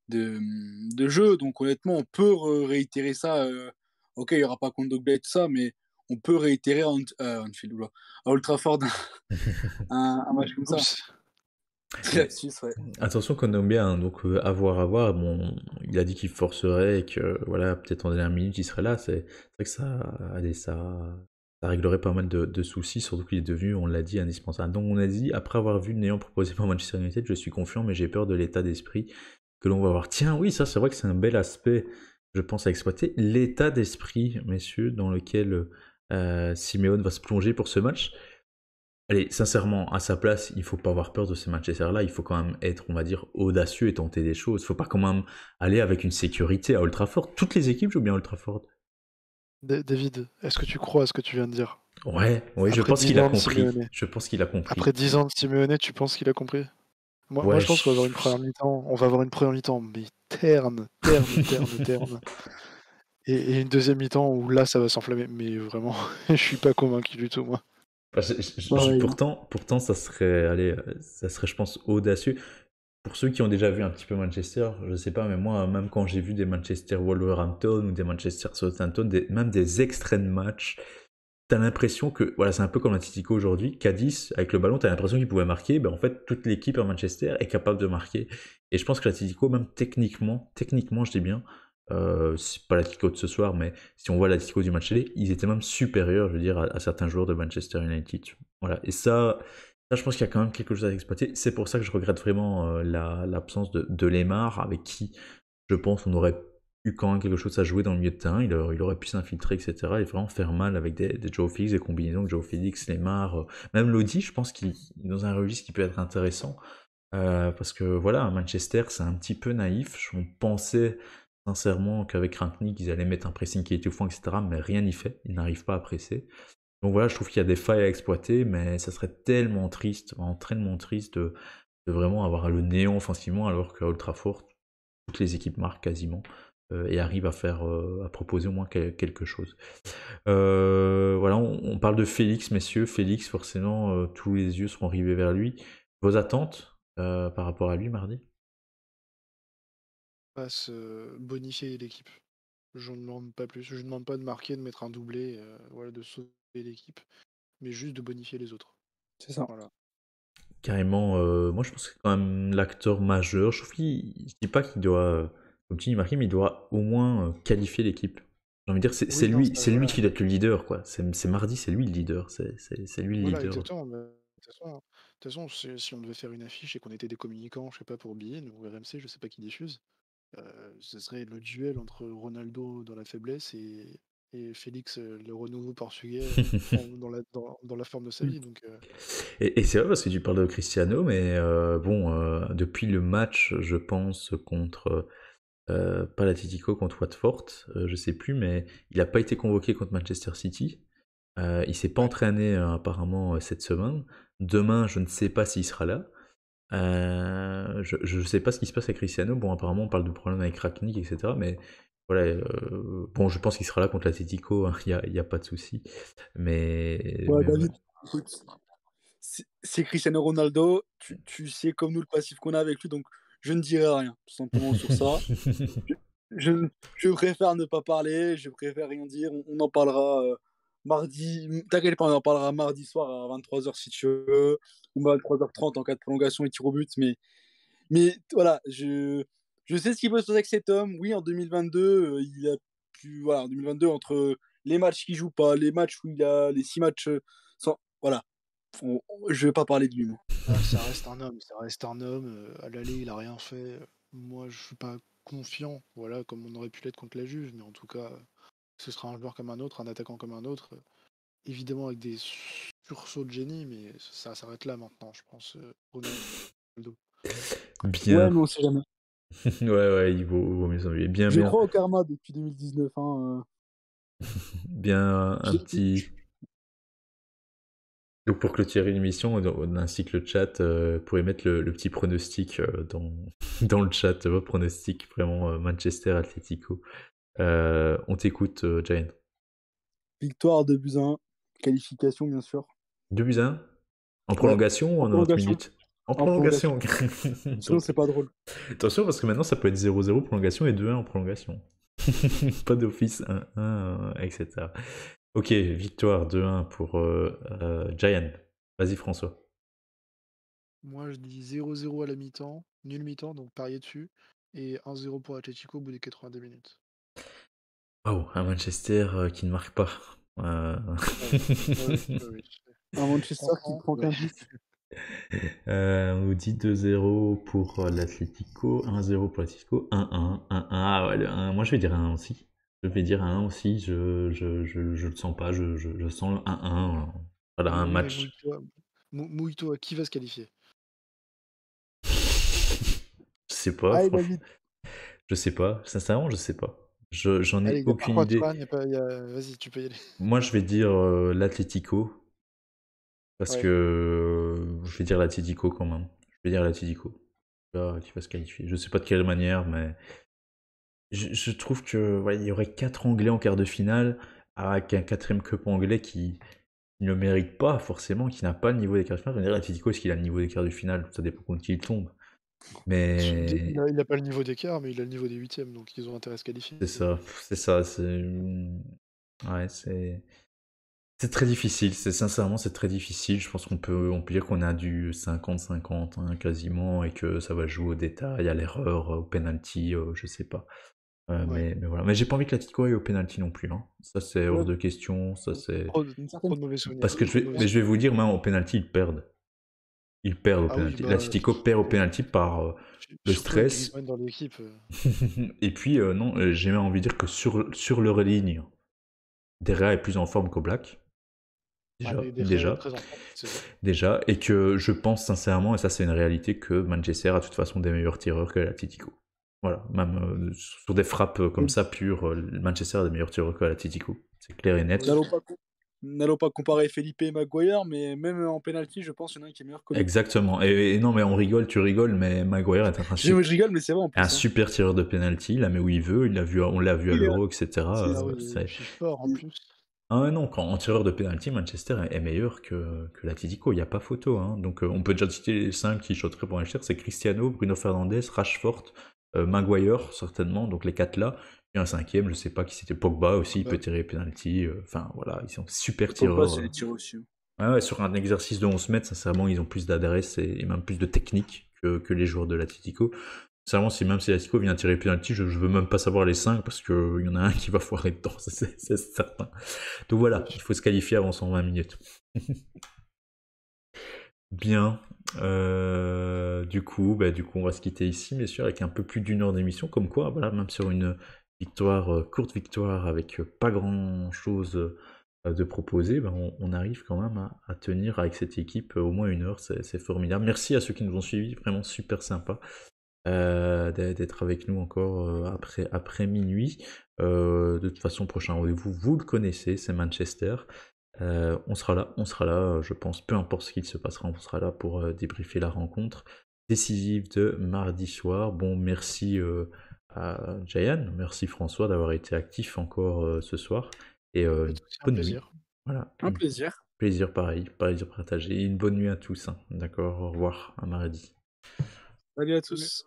de jeu. Donc, honnêtement, on peut réitérer ça. Ok, il n'y aura pas Kondogbia et tout ça, mais on peut réitérer Anfield, oula, à Old Trafford un match comme ça. Oups. Et Lapsus, ouais. attention Kondogbia, hein, donc à voir. Bon, il a dit qu'il forcerait et que voilà, peut-être en dernière minute il serait là. C'est vrai que ça réglerait pas mal de soucis, surtout qu'il est devenu, on l'a dit, indispensable. Donc on a dit, après avoir vu le néant proposé par Manchester United, je suis confiant, mais j'ai peur de l'état d'esprit que l'on va avoir. Tiens, oui, ça c'est vrai que c'est un bel aspect, je pense, à exploiter. L'état d'esprit, messieurs, dans lequel Simeone va se plonger pour ce match. Allez, sincèrement, à sa place, il faut pas avoir peur de ces Manchester-là. Il faut quand même être, on va dire, audacieux et tenter des choses. Il faut pas quand même aller avec une sécurité à Old Trafford. Toutes les équipes jouent bien à Old Trafford. David, est-ce que tu crois à ce que tu viens de dire? Ouais, oui, je Après pense 10 qu'il a ans de compris. Simeone. Je pense qu'il a compris. Après 10 ans de Simeone, tu penses qu'il a compris? Moi, Ouais, je pense qu'on va avoir une première mi-temps. On va avoir une première mi-temps, mais terne. Et une deuxième mi-temps où là, ça va s'enflammer. Mais vraiment, je suis pas convaincu du tout, moi. bah, Pareil, hein. pourtant, ça serait, allez, ça serait, je pense, audacieux. Pour ceux qui ont déjà vu un petit peu Manchester, je sais pas, mais moi, même quand j'ai vu des Manchester Wolverhampton ou des Manchester Southampton, même des extraits de match, t'as l'impression que, voilà, c'est un peu comme l'Atlético aujourd'hui, Cadiz, avec le ballon, t'as l'impression qu'il pouvait marquer, ben en fait, toute l'équipe à Manchester est capable de marquer. Et je pense que l'Atlético, même techniquement, je dis bien, c'est pas l'Atlético de ce soir, mais si on voit l'Atlético du match aller, ils étaient même supérieurs, je veux dire, à certains joueurs de Manchester United. Voilà, et ça, Là, je pense qu'il y a quand même quelque chose à exploiter. C'est pour ça que je regrette vraiment l'absence de Lemar, avec qui, je pense, on aurait eu quand même quelque chose à jouer dans le milieu de terrain. Il aurait pu s'infiltrer, etc. Et vraiment faire mal avec des Joe Félix, des combinaisons de Joe Félix, Lemar, même Lodi, je pense qu'il est dans un registre qui peut être intéressant. Parce que voilà, à Manchester, c'est un petit peu naïf. On pensait sincèrement qu'avec Rangnick, ils allaient mettre un pressing qui est étouffant, etc. Mais rien n'y fait. Ils n'arrivent pas à presser. Donc voilà, je trouve qu'il y a des failles à exploiter, mais ça serait tellement triste, tellement triste de vraiment avoir le néant offensivement, alors qu'à Old Trafford, toutes les équipes marquent quasiment et arrivent à faire, à proposer au moins quelque chose. Voilà, on parle de Félix, messieurs. Félix, forcément, tous les yeux seront rivés vers lui. Vos attentes par rapport à lui mardi? Passe bonifier l'équipe. Je ne demande pas plus. Je ne demande pas de marquer, de mettre un doublé, voilà, de sauver l'équipe, mais juste de bonifier les autres. C'est ça. Voilà. Carrément, moi je pense que c'est quand même l'acteur majeur. Je trouve je dis pas qu'il doit, comme tu dis, marquer, mais il doit au moins qualifier l'équipe. J'ai envie de dire, Oui, non, ça, c'est lui voilà. qui doit être le leader, quoi. C'est mardi, c'est lui le leader. C'est lui le Voilà, leader. exactement. Mais de toute façon, si on devait faire une affiche et qu'on était des communicants, je sais pas, pour beIN ou RMC, je sais pas qui diffuse, ce serait le duel entre Ronaldo dans la faiblesse et Félix, le renouveau portugais, dans la forme de sa vie. Donc, Et c'est vrai parce que tu parles de Cristiano, mais bon, depuis le match, je pense, contre pas l'Atlético, contre Watford, je sais plus, mais il n'a pas été convoqué contre Manchester City. Il s'est pas ouais. entraîné apparemment cette semaine. Demain, je ne sais pas s'il sera là. Je ne sais pas ce qui se passe avec Cristiano. Bon, apparemment, on parle de problèmes avec Rangnick, etc. Mais voilà, bon, je pense qu'il sera là contre l'Atlético, hein, il y a pas de souci. Ouais, Mais ouais. David, écoute, c'est Cristiano Ronaldo, tu sais comme nous le passif qu'on a avec lui, donc je ne dirai rien, tout simplement sur ça. Je, je préfère ne pas parler, je préfère rien dire. On en parlera mardi. T'inquiète pas, on en parlera mardi soir à 23h si tu veux, ou à 23h30 en cas de prolongation et tir au but. Mais voilà, je sais ce qui peut se passer avec cet homme. Oui, en 2022, il a pu. Voilà, en 2022, entre les matchs qu'il joue pas, les matchs où il a les 6 matchs sans. Voilà, je vais pas parler de lui, moi. Ça reste un homme, ça reste un homme. À l'aller, il a rien fait. Moi, je suis pas confiant, voilà, comme on aurait pu l'être contre la Juve, mais en tout cas, ce sera un joueur comme un autre, un attaquant comme un autre. Évidemment avec des sursauts de génie, mais ça s'arrête là maintenant, je pense. Ronaldo. Ouais, Bien. mais on sait jamais. Ouais, il vaut mieux s'en bien, Je bien, crois au karma depuis 2019. bien un Je- petit. Donc pour clôturer l'émission, on incite le chat, pourrait mettre le petit pronostic dans le chat, votre pronostic vraiment Manchester Atlético. On t'écoute, Giant. Victoire de buts à 1, qualification bien sûr. 2 buts à 1 en Ouais, prolongation ou en en 90 prolongation. minutes? En En prolongation. prolongation. Sinon, Donc, c'est pas drôle. attention parce que maintenant ça peut être 0-0 prolongation et 2-1 en prolongation. Pas d'office 1-1, etc. Ok, victoire 2-1 pour Giant. Vas-y François. Moi, je dis 0-0 à la mi-temps, nul mi-temps, donc parier dessus, et 1-0 pour Atletico au bout des 82 minutes. Oh, un Manchester qui ne marque pas. Ouais, oui, oui, oui. Un Manchester qui Franchement, prend ouais. qu'un but. On nous dit 2-0 pour l'Atlético, 1-0 pour l'Atlético, 1-1, 1-1. Ah ouais, le 1. Moi je vais dire 1 aussi. Je vais dire 1 aussi, je le sens pas, je sens le 1-1. Voilà, un Oui, mais match. mouille-toi. Mouille-toi, qui va se qualifier? Je sais pas, Allez, franchement. David. Je sais pas, sincèrement, je sais pas. J'en ai Allez, il n'y a pas aucune idée. Juan, vas-y, tu peux y aller. Moi je vais dire l'Atlético, parce que Ouais. je vais dire l'Atlético quand même. Je vais dire l'Atlético qui va se qualifier. Je sais pas de quelle manière, mais je trouve que ouais, il y aurait 4 Anglais en quart de finale, avec un quatrième cup anglais qui ne le mérite pas forcément, qui n'a pas le niveau des quarts de finale. Je veux dire, l'Atlético, est-ce qu'il a le niveau des quarts de finale? Ça dépend contre qui il tombe. Il Mais a pas le niveau d'écart, mais il a le niveau des huitièmes, donc ils ont intérêt à se qualifier. c'est ça, ouais, c'est très difficile. Sincèrement, c'est très difficile. Je pense on peut dire qu'on a du 50-50 hein, quasiment, et que ça va jouer au détail, à l'erreur, au penalty, je sais pas. Ouais. Mais voilà. Mais j'ai pas envie que l'Atlético aille au penalty non plus, hein. Ça, c'est hors Ouais, de question. Ça, c'est. Trop une certaine de mauvais souvenirs. Parce que Trop de mauvais mais je vais souvenirs. vous dire, même au penalty, ils perdent. Ils perdent au Ah oui, penalty. bah, L'Atlético perd au penalty par le surtout avec stress. Griezmann dans l'équipe. Et puis, non, j'ai même envie de dire que sur leur ligne, Derrea est plus en forme qu'Oblak. Ah, Déjà, Derrea est déjà, très en forme cette saison. déjà, et que je pense sincèrement, et ça c'est une réalité, que Manchester a de toute façon des meilleurs tireurs que l'Atlético. Voilà, même sur des frappes comme Oui, ça pures, Manchester a des meilleurs tireurs que l'Atlético. C'est clair et net. oui. N'allons pas comparer Felipe et Maguire, mais même en penalty, je pense qu'il y en a un qui est meilleur que l'autre. Exactement. Et non, mais on rigole, tu rigoles, mais Maguire est Je rigole, mais c'est vrai en un plus. Hein. super tireur de penalty. Il la met où il veut. On l'a vu à Oui, l'Euro, etc. Ah oui, et puis fort en plus. Ah ouais, non, en tireur de penalty, Manchester est meilleur que l'Atlético, il n'y a pas photo. Hein. Donc on peut déjà citer les 5 qui shotteraient pour Manchester, c'est Cristiano, Bruno Fernandes, Rashford, Maguire, certainement, donc les 4 là. Et un cinquième, je sais pas qui c'était, Pogba aussi, il peut tirer les penalty. Enfin voilà, ils sont super Pogba, tireurs. c'est les tirs aussi. Ouais, sur un exercice de 11 mètres, sincèrement, ils ont plus d'adresse et même plus de technique que les joueurs de l'Atlético. Sincèrement, même si l'Atlético vient tirer penalty, je veux même pas savoir les 5 parce qu'il y en a un qui va foirer dedans, c'est certain. Donc voilà, il faut se qualifier avant 120 minutes. Bien. Du coup, on va se quitter ici, messieurs, avec un peu plus d'une heure d'émission. Comme quoi, voilà, même sur une victoire, courte victoire, avec pas grand chose de proposer, ben, on arrive quand même à tenir avec cette équipe au moins une heure. C'est formidable. Merci à ceux qui nous ont suivis, vraiment super sympa d'être avec nous encore après minuit. De toute façon, prochain rendez-vous, vous le connaissez, c'est Manchester. On sera là, je pense, peu importe ce qu'il se passera, on sera là pour débriefer la rencontre décisive de mardi soir. Bon, merci à Jayan, merci François d'avoir été actif encore ce soir, et Pas de souci, un bonne nuit. plaisir. Voilà, Un plaisir. plaisir pareil, plaisir partagé, et une bonne nuit à tous. Hein. D'accord, au revoir, à mardi. Salut à tous.